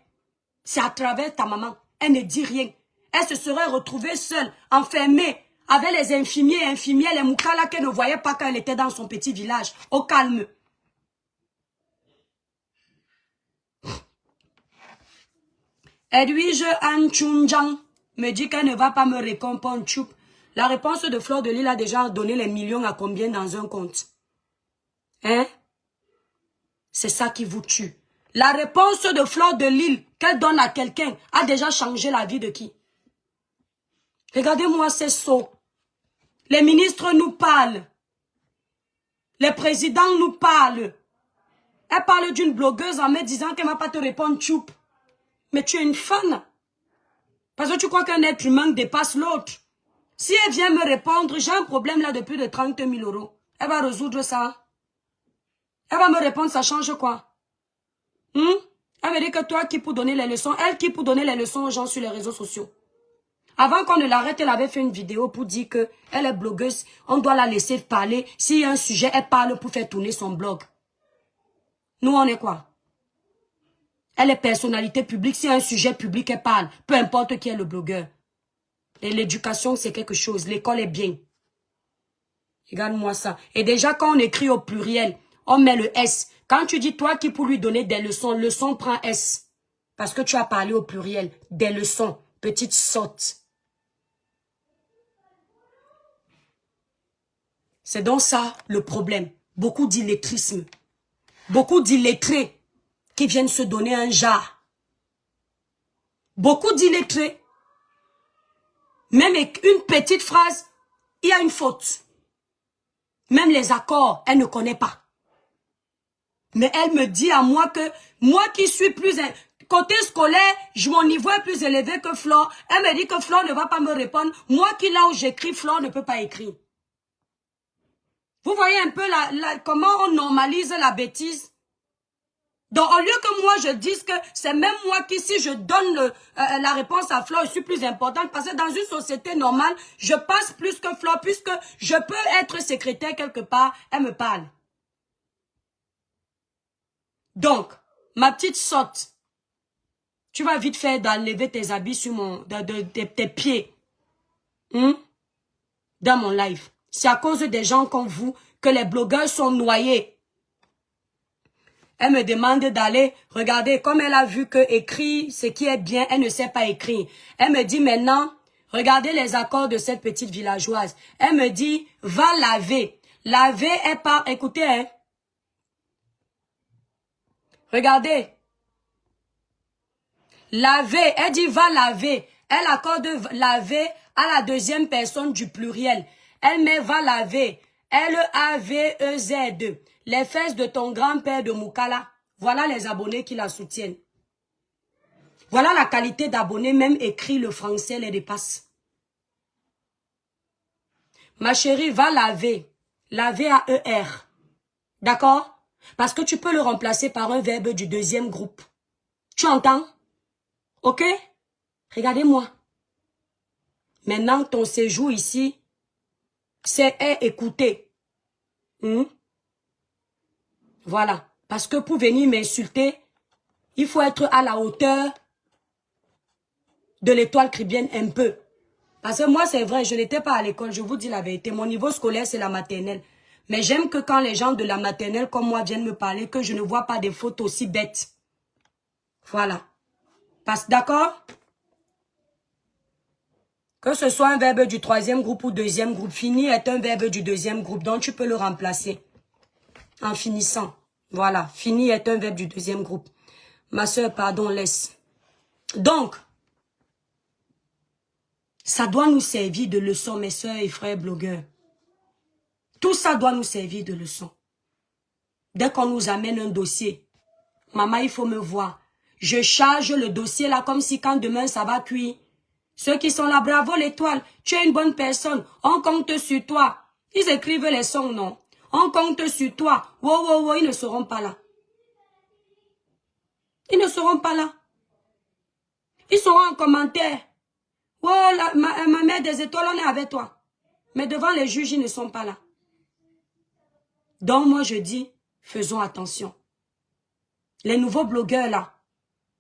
Speaker 1: c'est à travers ta maman. Elle ne dit rien. Elle se serait retrouvée seule, enfermée, avec les infirmiers et infirmières, les moukala qu'elle ne voyait pas quand elle était dans son petit village, au calme. Edwige Anchunjang me dit qu'elle ne va pas me répondre. La réponse de Flore de Lille a déjà donné les millions à combien dans un compte? Hein? C'est ça qui vous tue. La réponse de Flore de Lille qu'elle donne à quelqu'un a déjà changé la vie de qui? Regardez-moi ces sots. Les ministres nous parlent. Les présidents nous parlent. Elle parle d'une blogueuse en me disant qu'elle ne va pas te répondre tchoup. Mais tu es une fan. Parce que tu crois qu'un être humain dépasse l'autre. Si elle vient me répondre, j'ai un problème là de plus de 30 000 €. Elle va résoudre ça. Elle va me répondre, ça change quoi? Elle me dit que toi qui pour donner les leçons, elle qui pour donner les leçons aux gens sur les réseaux sociaux. Avant qu'on ne l'arrête, elle avait fait une vidéo pour dire que elle est blogueuse, on doit la laisser parler. S'il y a un sujet, elle parle pour faire tourner son blog. Nous, on est quoi? Elle est personnalité publique. Si y a un sujet public, elle parle. Peu importe qui est le blogueur. Et l'éducation, c'est quelque chose. L'école est bien. Regarde-moi ça. Et déjà, quand on écrit au pluriel, on met le S. Quand tu dis toi qui pour lui donner des leçons, leçon prend S. Parce que tu as parlé au pluriel. Des leçons. Petite sotte. C'est donc ça le problème. Beaucoup d'illettrisme. Beaucoup d'illettrés qui viennent se donner un jar. Beaucoup d'illettrés. Même une petite phrase, il y a une faute. Même les accords, elle ne connaît pas. Mais elle me dit à moi que, moi qui suis plus... Côté scolaire, mon niveau est plus élevé que Flore. Elle me dit que Flore ne va pas me répondre. Moi qui là où j'écris, Flore ne peut pas écrire. Vous voyez un peu comment on normalise la bêtise? Donc, au lieu que moi, je dise que c'est même moi qui, si je donne la réponse à Flore, je suis plus importante. Parce que dans une société normale, je passe plus que Flore, puisque je peux être secrétaire quelque part, elle me parle. Donc, ma petite sotte, tu vas vite faire d'enlever tes habits sur tes pieds. Dans mon live. C'est à cause des gens comme vous que les blogueurs sont noyés. Elle me demande d'aller regarder, comme elle a vu que écrire ce qui est bien, elle ne sait pas écrire. Elle me dit maintenant, regardez les accords de cette petite villageoise. Elle me dit, va laver. Laver est pas, écoutez, hein. Regardez. Laver, elle dit va laver. Elle accorde laver à la deuxième personne du pluriel. Elle met va laver. L-A-V-E-Z. Les fesses de ton grand-père de Moukala. Voilà les abonnés qui la soutiennent. Voilà la qualité d'abonnés, même écrit le français les dépasse. Ma chérie, va laver. Laver à E-R. D'accord? Parce que tu peux le remplacer par un verbe du deuxième groupe. Tu entends? Ok? Regardez-moi. Maintenant, ton séjour ici, c'est écouter. Voilà. Parce que pour venir m'insulter, il faut être à la hauteur de l'étoile caribéenne un peu. Parce que moi, c'est vrai, je n'étais pas à l'école, je vous dis la vérité. Mon niveau scolaire, c'est la maternelle. Mais j'aime que quand les gens de la maternelle comme moi viennent me parler, que je ne vois pas des fautes aussi bêtes. Voilà. D'accord? Que ce soit un verbe du troisième groupe ou deuxième groupe, finir est un verbe du deuxième groupe, donc tu peux le remplacer en finissant. Voilà, finir est un verbe du deuxième groupe. Ma soeur, pardon, laisse. Donc, ça doit nous servir de leçon, mes soeurs et frères blogueurs. Tout ça doit nous servir de leçon. Dès qu'on nous amène un dossier, maman, il faut me voir. Je charge le dossier là comme si quand demain ça va cuire. Ceux qui sont là, bravo l'étoile, tu es une bonne personne, on compte sur toi. Ils écrivent les sons, non. On compte sur toi. Wow, wow, wow, ils ne seront pas là. Ils ne seront pas là. Ils seront en commentaire. Oh, ma mère des étoiles, on est avec toi. Mais devant les juges, ils ne sont pas là. Donc moi je dis, faisons attention. Les nouveaux blogueurs là,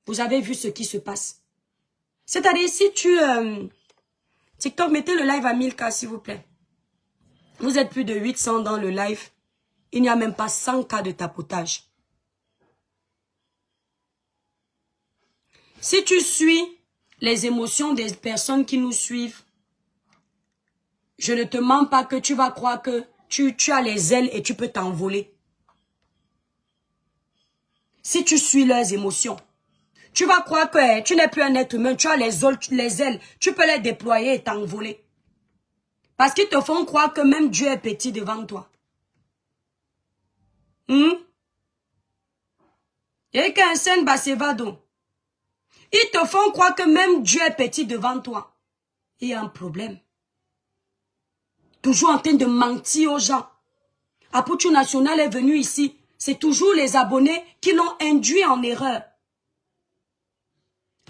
Speaker 1: vous avez vu ce qui se passe. C'est-à-dire si tu... TikTok, mettez le live à 1000K s'il vous plaît. Vous êtes plus de 800 dans le live. Il n'y a même pas 100K de tapotage. Si tu suis les émotions des personnes qui nous suivent, je ne te mens pas que tu vas croire que tu as les ailes et tu peux t'envoler. Si tu suis leurs émotions, tu vas croire que tu n'es plus un être humain, tu as les ailes, tu peux les déployer et t'envoler. Parce qu'ils te font croire que même Dieu est petit devant toi. Et qu'un scène basevado. Ils te font croire que même Dieu est petit devant toi. Il y a un problème. Toujours en train de mentir aux gens. Aputu National est venu ici. C'est toujours les abonnés qui l'ont induit en erreur.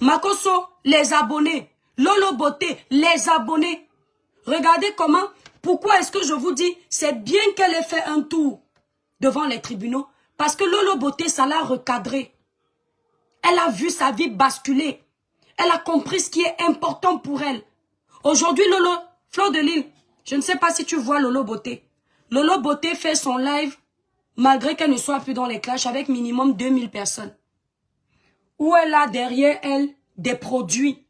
Speaker 1: Makoso, les abonnés. Lolo Beauté, les abonnés. Regardez comment, pourquoi est-ce que je vous dis, c'est bien qu'elle ait fait un tour devant les tribunaux. Parce que Lolo Beauté, ça l'a recadré. Elle a vu sa vie basculer. Elle a compris ce qui est important pour elle. Aujourd'hui, Lolo, Fleur de Lille, je ne sais pas si tu vois Lolo Beauté. Lolo Beauté fait son live, malgré qu'elle ne soit plus dans les clashs, avec minimum 2000 personnes. Où elle a derrière elle des produits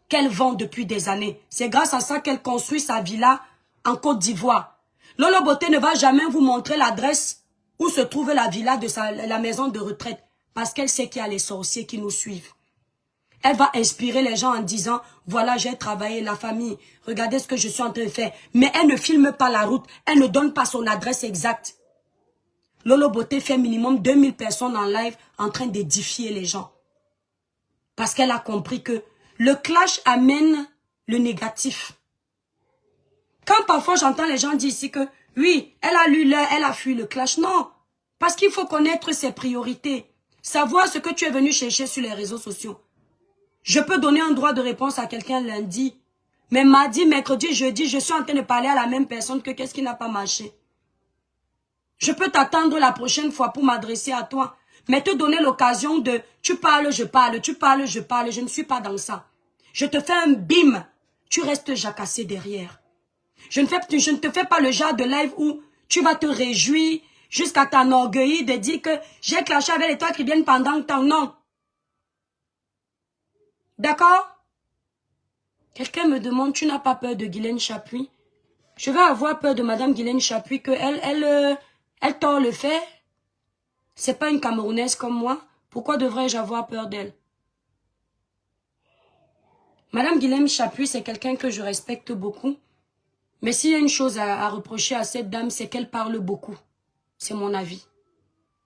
Speaker 1: qu'elle vend depuis des années. C'est grâce à ça qu'elle construit sa villa en Côte d'Ivoire. Lolo Beauté ne va jamais vous montrer l'adresse où se trouve la villa de la maison de retraite. Parce qu'elle sait qu'il y a les sorciers qui nous suivent. Elle va inspirer les gens en disant, voilà, j'ai travaillé, la famille, regardez ce que je suis en train de faire. Mais elle ne filme pas la route, elle ne donne pas son adresse exacte. Lolo Beauté fait minimum 2000 personnes en live en train d'édifier les gens. Parce qu'elle a compris que le clash amène le négatif. Quand parfois j'entends les gens dire ici que, oui, elle a lu l'heure, elle a fui le clash. Non, parce qu'il faut connaître ses priorités. Savoir ce que tu es venu chercher sur les réseaux sociaux. Je peux donner un droit de réponse à quelqu'un lundi. Mais mardi, mercredi, jeudi, je suis en train de parler à la même personne que qu'est-ce qui n'a pas marché. Je peux t'attendre la prochaine fois pour m'adresser à toi. Mais te donner l'occasion de tu parles, je parle, tu parles, je parle. Je ne suis pas dans ça. Je te fais un bim. Tu restes jacassé derrière. Je ne te fais pas le genre de live où tu vas te réjouir jusqu'à t'enorgueillir de dire que j'ai clashé avec les toi qui viennent pendant le temps. Non. D'accord? Quelqu'un me demande, tu n'as pas peur de Guylaine Chapuis? Je vais avoir peur de Madame Guylaine Chapuis que elle tord le fait. C'est pas une Camerounaise comme moi. Pourquoi devrais-je avoir peur d'elle? Madame Guylaine Chapuis, c'est quelqu'un que je respecte beaucoup. Mais s'il y a une chose à reprocher à cette dame, c'est qu'elle parle beaucoup. C'est mon avis.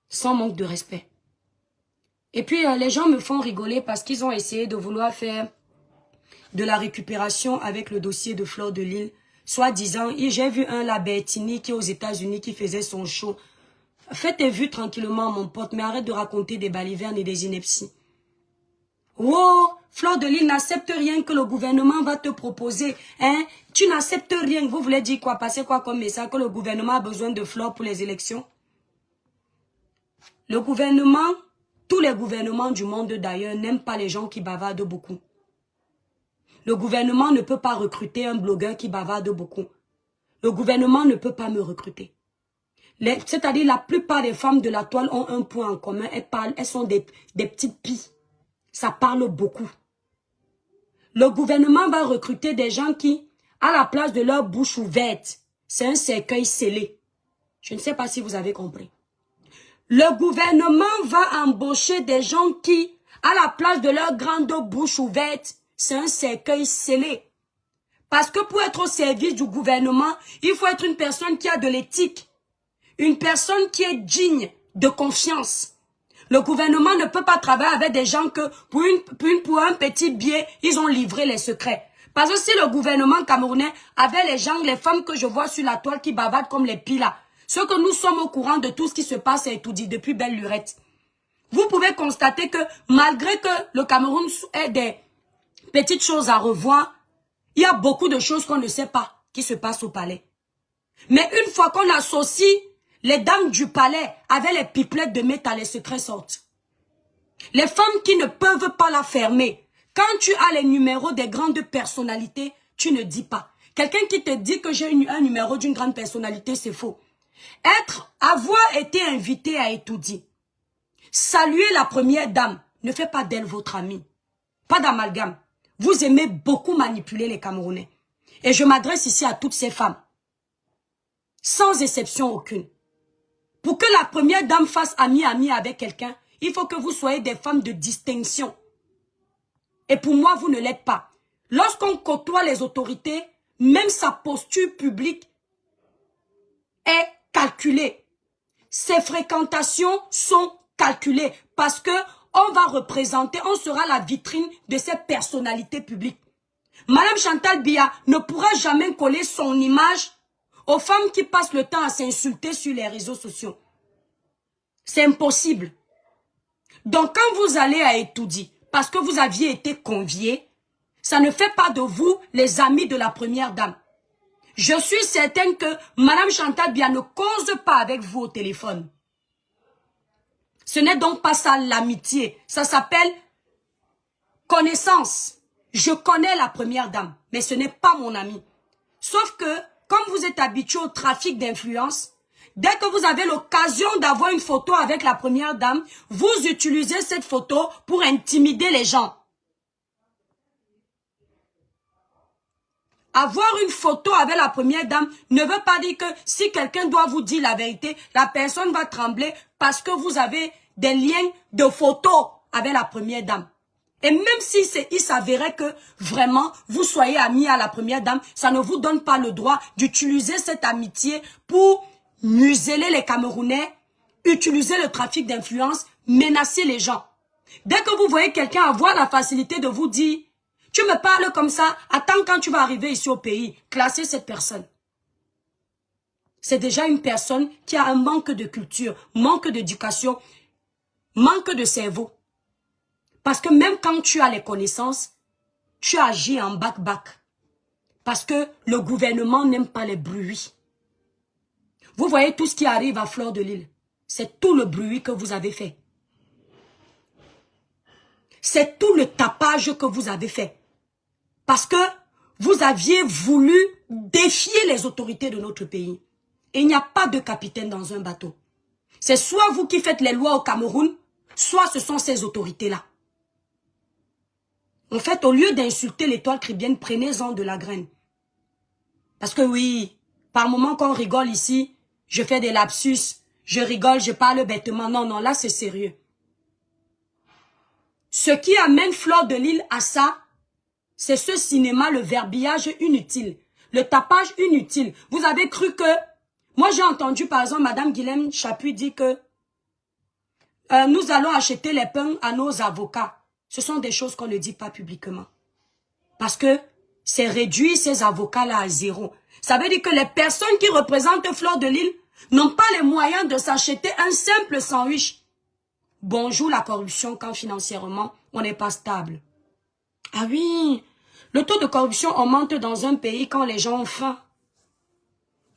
Speaker 1: Sans manque de respect. Et puis, les gens me font rigoler parce qu'ils ont essayé de vouloir faire de la récupération avec le dossier de Fleur de Lille. Soit disant, j'ai vu un Labertini qui est aux États-Unis qui faisait son show. Fais tes vues tranquillement, mon pote, mais arrête de raconter des balivernes et des inepties. Oh, Fleur de Lille n'accepte rien que le gouvernement va te proposer. Hein? Tu n'acceptes rien. Vous voulez dire quoi? Passer quoi comme message? Que le gouvernement a besoin de Fleur pour les élections? Le gouvernement, tous les gouvernements du monde d'ailleurs, n'aiment pas les gens qui bavardent beaucoup. Le gouvernement ne peut pas recruter un blogueur qui bavarde beaucoup. Le gouvernement ne peut pas me recruter. C'est-à-dire la plupart des femmes de la toile ont un point en commun. Elles sont des petites pies. Ça parle beaucoup. Le gouvernement va recruter des gens qui, à la place de leur bouche ouverte, c'est un cercueil scellé. Je ne sais pas si vous avez compris. Le gouvernement va embaucher des gens qui, à la place de leur grande bouche ouverte, c'est un cercueil scellé. Parce que pour être au service du gouvernement, il faut être une personne qui a de l'éthique. Une personne qui est digne de confiance. Le gouvernement ne peut pas travailler avec des gens que pour un petit billet, ils ont livré les secrets. Parce que si le gouvernement camerounais avait les gens, les femmes que je vois sur la toile qui bavardent comme les pilas, ceux que nous sommes au courant de tout ce qui se passe et tout dit depuis belle lurette. Vous pouvez constater que malgré que le Cameroun ait des petites choses à revoir, il y a beaucoup de choses qu'on ne sait pas qui se passent au palais. Mais une fois qu'on associe les dames du palais avec les pipelettes de métal, les secrets sortent. Les femmes qui ne peuvent pas la fermer. Quand tu as les numéros des grandes personnalités, tu ne dis pas. Quelqu'un qui te dit que j'ai un numéro d'une grande personnalité, c'est faux. Avoir été invité à Etoudi, saluer la première dame, ne fait pas d'elle votre amie. Pas d'amalgame. Vous aimez beaucoup manipuler les Camerounais. Et je m'adresse ici à toutes ces femmes. Sans exception aucune. Pour que la première dame fasse ami-ami avec quelqu'un, il faut que vous soyez des femmes de distinction. Et pour moi, vous ne l'êtes pas. Lorsqu'on côtoie les autorités, même sa posture publique est calculée. Ses fréquentations sont calculées parce que on va représenter, on sera la vitrine de ces personnalités publiques. Madame Chantal Biya ne pourra jamais coller son image aux femmes qui passent le temps à s'insulter sur les réseaux sociaux. C'est impossible. Donc quand vous allez à Etoudi, parce que vous aviez été conviés, ça ne fait pas de vous les amis de la première dame. Je suis certaine que Madame Chantal Biya ne cause pas avec vous au téléphone. Ce n'est donc pas ça l'amitié. Ça s'appelle connaissance. Je connais la première dame, mais ce n'est pas mon ami. Sauf que, comme vous êtes habitué au trafic d'influence, dès que vous avez l'occasion d'avoir une photo avec la première dame, vous utilisez cette photo pour intimider les gens. Avoir une photo avec la première dame ne veut pas dire que si quelqu'un doit vous dire la vérité, la personne va trembler parce que vous avez des liens de photos avec la première dame. Et même si il s'avérait que vraiment vous soyez amis à la première dame, ça ne vous donne pas le droit d'utiliser cette amitié pour museler les Camerounais, utiliser le trafic d'influence, menacer les gens. Dès que vous voyez quelqu'un avoir la facilité de vous dire « Tu me parles comme ça, attends quand tu vas arriver ici au pays », classez cette personne. C'est déjà une personne qui a un manque de culture, manque d'éducation, manque de cerveau. Parce que même quand tu as les connaissances, tu agis en back-back. Parce que le gouvernement n'aime pas les bruits. Vous voyez tout ce qui arrive à Fleur de Lys. C'est tout le bruit que vous avez fait. C'est tout le tapage que vous avez fait. Parce que vous aviez voulu défier les autorités de notre pays. Et il n'y a pas de capitaine dans un bateau. C'est soit vous qui faites les lois au Cameroun, soit ce sont ces autorités-là. En fait, au lieu d'insulter l'étoile chrétienne, prenez-en de la graine. Parce que oui, par moment quand on rigole ici, je fais des lapsus, je rigole, je parle bêtement. Non, non, là c'est sérieux. Ce qui amène Fleur de Lys à ça, c'est ce cinéma, le verbillage inutile, le tapage inutile. Vous avez cru que... Moi j'ai entendu par exemple Madame Guilhem Chapuis dire que nous allons acheter les pains à nos avocats. Ce sont des choses qu'on ne dit pas publiquement. Parce que c'est réduire ces avocats-là à zéro. Ça veut dire que les personnes qui représentent Fleur de Lys n'ont pas les moyens de s'acheter un simple sandwich. Bonjour la corruption quand financièrement on n'est pas stable. Ah oui, le taux de corruption augmente dans un pays quand les gens ont faim.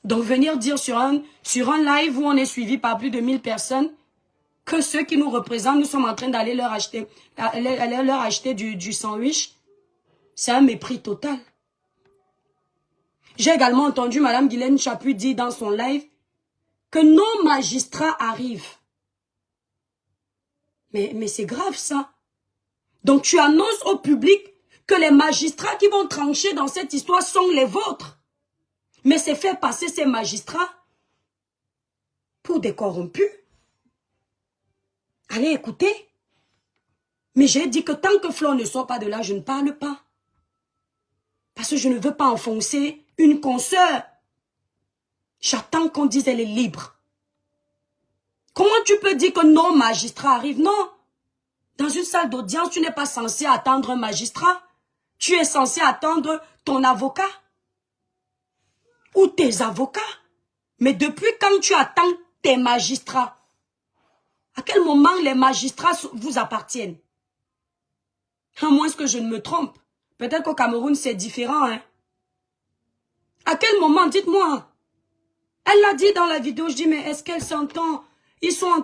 Speaker 1: Donc venir dire sur un live où on est suivi par plus de 1000 personnes que ceux qui nous représentent, nous sommes en train d'aller leur acheter du sandwich, c'est un mépris total. J'ai également entendu Madame Guilhem Chapuis dire dans son live que nos magistrats arrivent. Mais c'est grave ça. Donc tu annonces au public que les magistrats qui vont trancher dans cette histoire sont les vôtres. Mais c'est faire passer ces magistrats pour des corrompus. Allez écoutez. Mais j'ai dit que tant que Fleur ne sort pas de là, je ne parle pas. Parce que je ne veux pas enfoncer une consoeur. J'attends qu'on dise elle est libre. Comment tu peux dire que nos magistrats arrivent? Non. Dans une salle d'audience, tu n'es pas censé attendre un magistrat. Tu es censé attendre ton avocat. Ou tes avocats. Mais depuis quand tu attends tes magistrats? À quel moment les magistrats vous appartiennent? À moins que je ne me trompe. Peut-être qu'au Cameroun, c'est différent. Hein? À quel moment, dites-moi. Elle l'a dit dans la vidéo, je dis, mais est-ce qu'elle s'entend? Ils s'en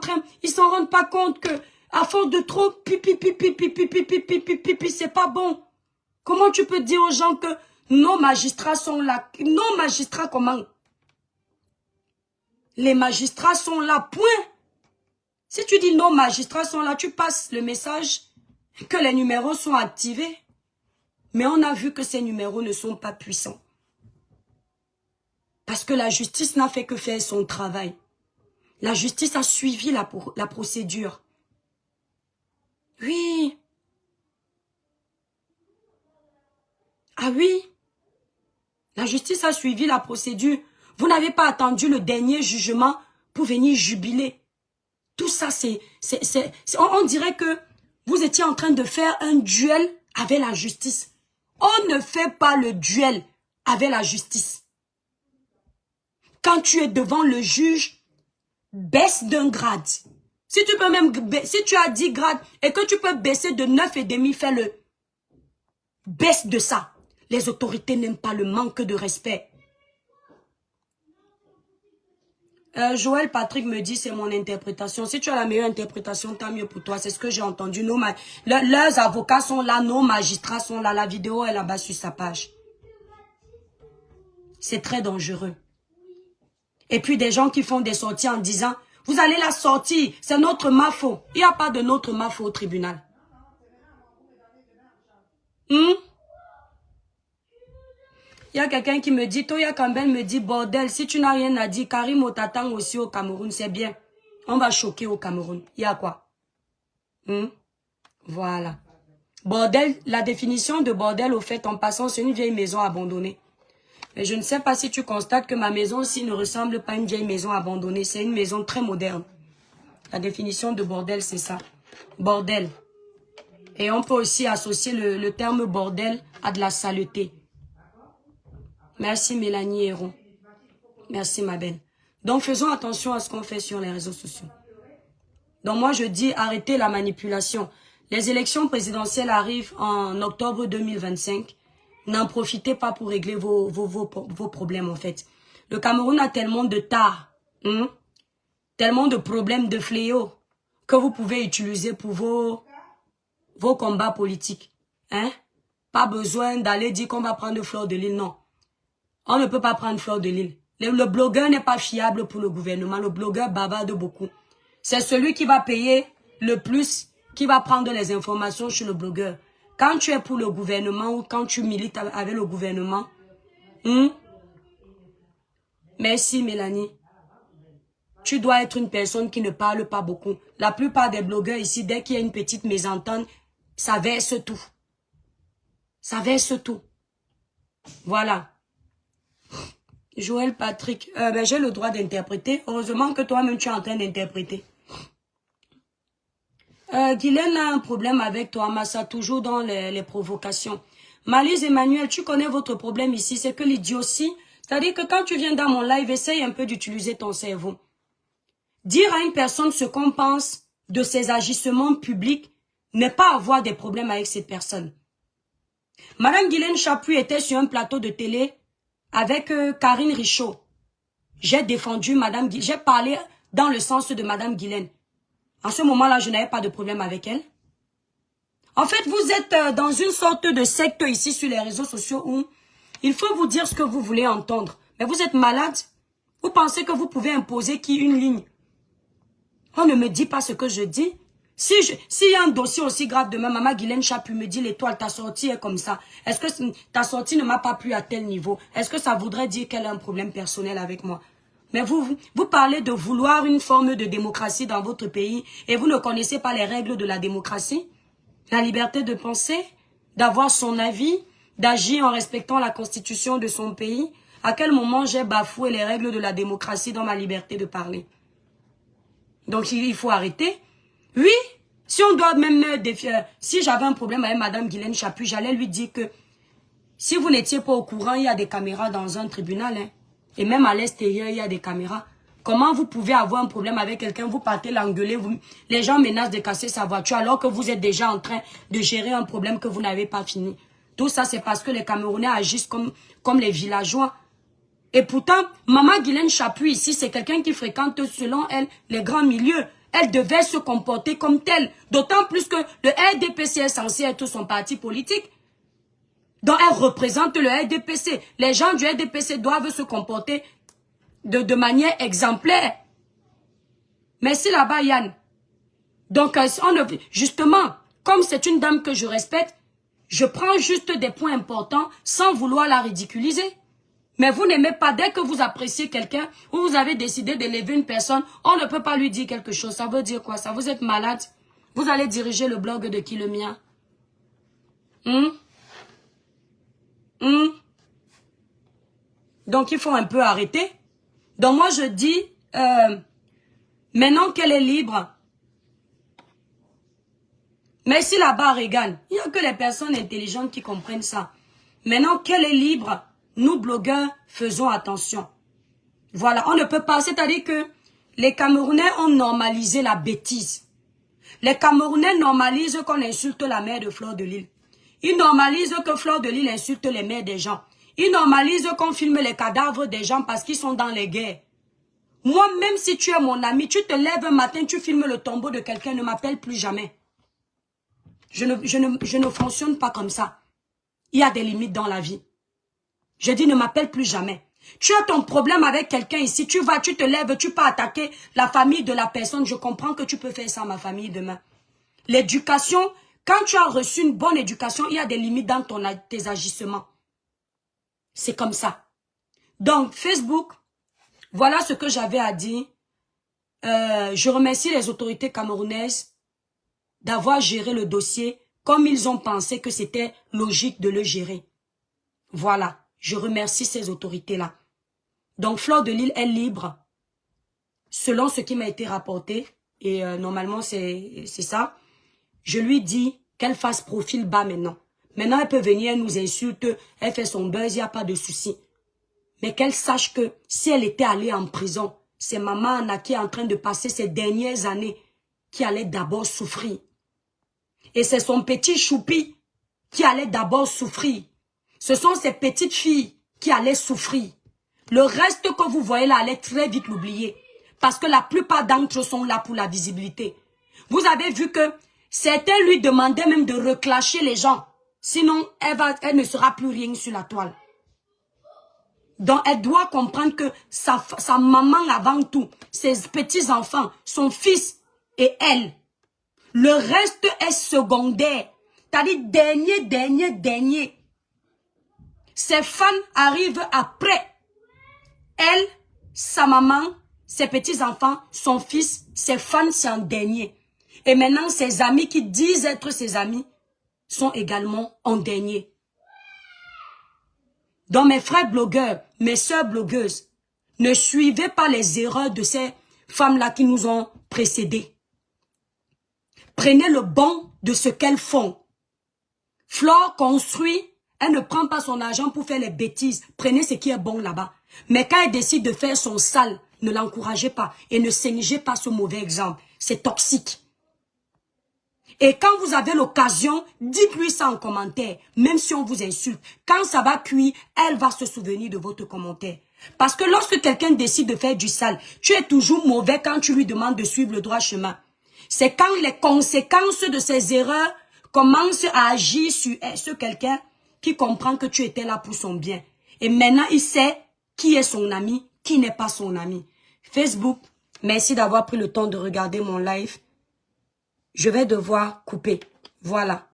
Speaker 1: rendent pas compte que, à force de trop pipi, c'est pas bon. Comment tu peux dire aux gens que nos magistrats sont là? Nos magistrats, comment? Les magistrats sont là, point. Si tu dis nos magistrats sont là, tu passes le message que les numéros sont activés. Mais on a vu que ces numéros ne sont pas puissants. Parce que la justice n'a fait que faire son travail. La justice a suivi la procédure. Oui. Ah oui. La justice a suivi la procédure. Vous n'avez pas attendu le dernier jugement pour venir jubiler. Tout ça, on dirait que vous étiez en train de faire un duel avec la justice. On ne fait pas le duel avec la justice. Quand tu es devant le juge, baisse d'un grade. Si tu peux même, si tu as 10 grades et que tu peux baisser de 9,5, fais-le. Baisse de ça. Les autorités n'aiment pas le manque de respect. Joël Patrick me dit, c'est mon interprétation. Si tu as la meilleure interprétation, tant mieux pour toi. C'est ce que j'ai entendu. Leurs avocats sont là, nos magistrats sont là. La vidéo est là-bas sur sa page. C'est très dangereux. Et puis des gens qui font des sorties en disant, vous allez la sortir, c'est notre mafo. Il n'y a pas de notre mafo au tribunal. Il y a quelqu'un qui me dit, Toya Campbell me dit, bordel, si tu n'as rien à dire, Karim t'attend aussi au Cameroun, c'est bien. On va choquer au Cameroun. Il y a quoi? Voilà. Bordel, la définition de bordel, au fait, en passant, c'est une vieille maison abandonnée. Mais je ne sais pas si tu constates que ma maison aussi ne ressemble pas à une vieille maison abandonnée. C'est une maison très moderne. La définition de bordel, c'est ça. Bordel. Et on peut aussi associer le terme bordel à de la saleté. Merci Mélanie Héron. Merci ma belle. Donc faisons attention à ce qu'on fait sur les réseaux sociaux. Donc moi je dis arrêtez la manipulation. Les élections présidentielles arrivent en octobre 2025. N'en profitez pas pour régler vos problèmes en fait. Le Cameroun a tellement de tares, tellement de problèmes, de fléaux que vous pouvez utiliser pour vos combats politiques. Pas besoin d'aller dire qu'on va prendre Fleur de Lille, non. On ne peut pas prendre Fleur de Lille. Le blogueur n'est pas fiable pour le gouvernement. Le blogueur bavarde beaucoup. C'est celui qui va payer le plus qui va prendre les informations sur le blogueur. Quand tu es pour le gouvernement ou quand tu milites avec le gouvernement, merci Mélanie. Tu dois être une personne qui ne parle pas beaucoup. La plupart des blogueurs ici, dès qu'il y a une petite mésentente, ça verse tout. Ça verse tout. Voilà. Joël Patrick, j'ai le droit d'interpréter. Heureusement que toi-même tu es en train d'interpréter. Guylaine a un problème avec toi, Massa, toujours dans les provocations. Malise Emmanuel, tu connais votre problème ici, c'est que l'idiotie, c'est-à-dire que quand tu viens dans mon live, essaye un peu d'utiliser ton cerveau. Dire à une personne ce qu'on pense de ses agissements publics n'est pas avoir des problèmes avec cette personne. Madame Guylaine Chaput était sur un plateau de télé avec Karine Richaud. J'ai défendu Madame Guylaine, j'ai parlé dans le sens de Madame Guylaine. En ce moment-là, je n'avais pas de problème avec elle. En fait, vous êtes dans une sorte de secte ici sur les réseaux sociaux où il faut vous dire ce que vous voulez entendre. Mais vous êtes malade. Vous pensez que vous pouvez imposer une ligne. On ne me dit pas ce que je dis. S'il y a un dossier aussi grave demain, Maman Guylaine Chaput me dit l'étoile, ta sortie est comme ça. Est-ce que ta sortie ne m'a pas plu à tel niveau? Est-ce que ça voudrait dire qu'elle a un problème personnel avec moi? Mais vous parlez de vouloir une forme de démocratie dans votre pays et vous ne connaissez pas les règles de la démocratie? La liberté de penser, d'avoir son avis, d'agir en respectant la constitution de son pays. À quel moment j'ai bafoué les règles de la démocratie dans ma liberté de parler? Donc il faut arrêter. Oui, si on doit même me défier, si j'avais un problème avec Madame Guylaine Chaput, j'allais lui dire que si vous n'étiez pas au courant, il y a des caméras dans un tribunal, et même à l'extérieur, il y a des caméras. Comment vous pouvez avoir un problème avec quelqu'un, vous partez l'engueuler, les gens menacent de casser sa voiture alors que vous êtes déjà en train de gérer un problème que vous n'avez pas fini. Tout ça, c'est parce que les Camerounais agissent comme les villageois. Et pourtant, Maman Guylaine Chaput ici, c'est quelqu'un qui fréquente, selon elle, les grands milieux. Elle devait se comporter comme telle. D'autant plus que le RDPC est censé être son parti politique. Donc, elle représente le RDPC. Les gens du RDPC doivent se comporter de manière exemplaire. Merci là-bas, Yann. Donc, justement, comme c'est une dame que je respecte, je prends juste des points importants sans vouloir la ridiculiser. Mais vous n'aimez pas, dès que vous appréciez quelqu'un ou vous avez décidé d'élever une personne, on ne peut pas lui dire quelque chose. Ça veut dire quoi? Ça, vous êtes malade? Vous allez diriger le blog de qui, le mien? Donc, il faut un peu arrêter. Donc, moi, je dis, maintenant qu'elle est libre, merci là-bas, Regan. Il n'y a que les personnes intelligentes qui comprennent ça. Maintenant qu'elle est libre, nous, blogueurs, faisons attention. Voilà, on ne peut pas, c'est-à-dire que Les Camerounais ont normalisé la bêtise. Les Camerounais normalisent qu'on insulte la mère de Fleur de Lys. Ils normalisent que Fleur de Lys insulte les mères des gens. Ils normalisent qu'on filme les cadavres des gens parce qu'ils sont dans les guerres. Moi, même si tu es mon ami, tu te lèves un matin, tu filmes le tombeau de quelqu'un, ne m'appelle plus jamais. Je ne fonctionne pas comme ça. Il y a des limites dans la vie. Je dis ne m'appelle plus jamais. Tu as ton problème avec quelqu'un ici, tu vas, tu te lèves, tu peux attaquer la famille de la personne. Je comprends que tu peux faire ça à ma famille demain. L'éducation, quand tu as reçu une bonne éducation, il y a des limites dans tes agissements. C'est comme ça. Donc, Facebook, voilà ce que j'avais à dire. Je remercie les autorités camerounaises d'avoir géré le dossier comme ils ont pensé que c'était logique de le gérer. Voilà. Je remercie ces autorités-là. Donc, Fleur de Lys est libre, selon ce qui m'a été rapporté. Et normalement, c'est ça. Je lui dis qu'elle fasse profil bas maintenant. Maintenant, elle peut venir, elle nous insulte, elle fait son buzz, il n'y a pas de souci. Mais qu'elle sache que si elle était allée en prison, c'est maman Anna qui est en train de passer ces dernières années qui allait d'abord souffrir. Et c'est son petit choupi qui allait d'abord souffrir. Ce sont ces petites filles qui allaient souffrir. Le reste que vous voyez là, allez très vite l'oublier. Parce que la plupart d'entre eux sont là pour la visibilité. Vous avez vu que certains lui demandaient même de reclasher les gens. Sinon, elle ne sera plus rien sur la toile. Donc, elle doit comprendre que sa maman avant tout, ses petits-enfants, son fils et elle. Le reste est secondaire. C'est-à-dire dernier. Ses fans arrivent après. Elle, sa maman, ses petits-enfants, son fils, ses fans, c'est en dernier. Et maintenant, ses amis qui disent être ses amis sont également en dernier. Donc, mes frères blogueurs, mes sœurs blogueuses, ne suivez pas les erreurs de ces femmes-là qui nous ont précédés. Prenez le bon de ce qu'elles font. Flore construit, elle ne prend pas son argent pour faire les bêtises. Prenez ce qui est bon là-bas. Mais quand elle décide de faire son sale, ne l'encouragez pas et ne saignez pas ce mauvais exemple. C'est toxique. Et quand vous avez l'occasion, dites-lui ça en commentaire, même si on vous insulte. Quand ça va cuire, elle va se souvenir de votre commentaire. Parce que lorsque quelqu'un décide de faire du sale, tu es toujours mauvais quand tu lui demandes de suivre le droit chemin. C'est quand les conséquences de ces erreurs commencent à agir sur quelqu'un qui comprend que tu étais là pour son bien. Et maintenant, il sait qui est son ami, qui n'est pas son ami. Facebook, merci d'avoir pris le temps de regarder mon live. Je vais devoir couper. Voilà.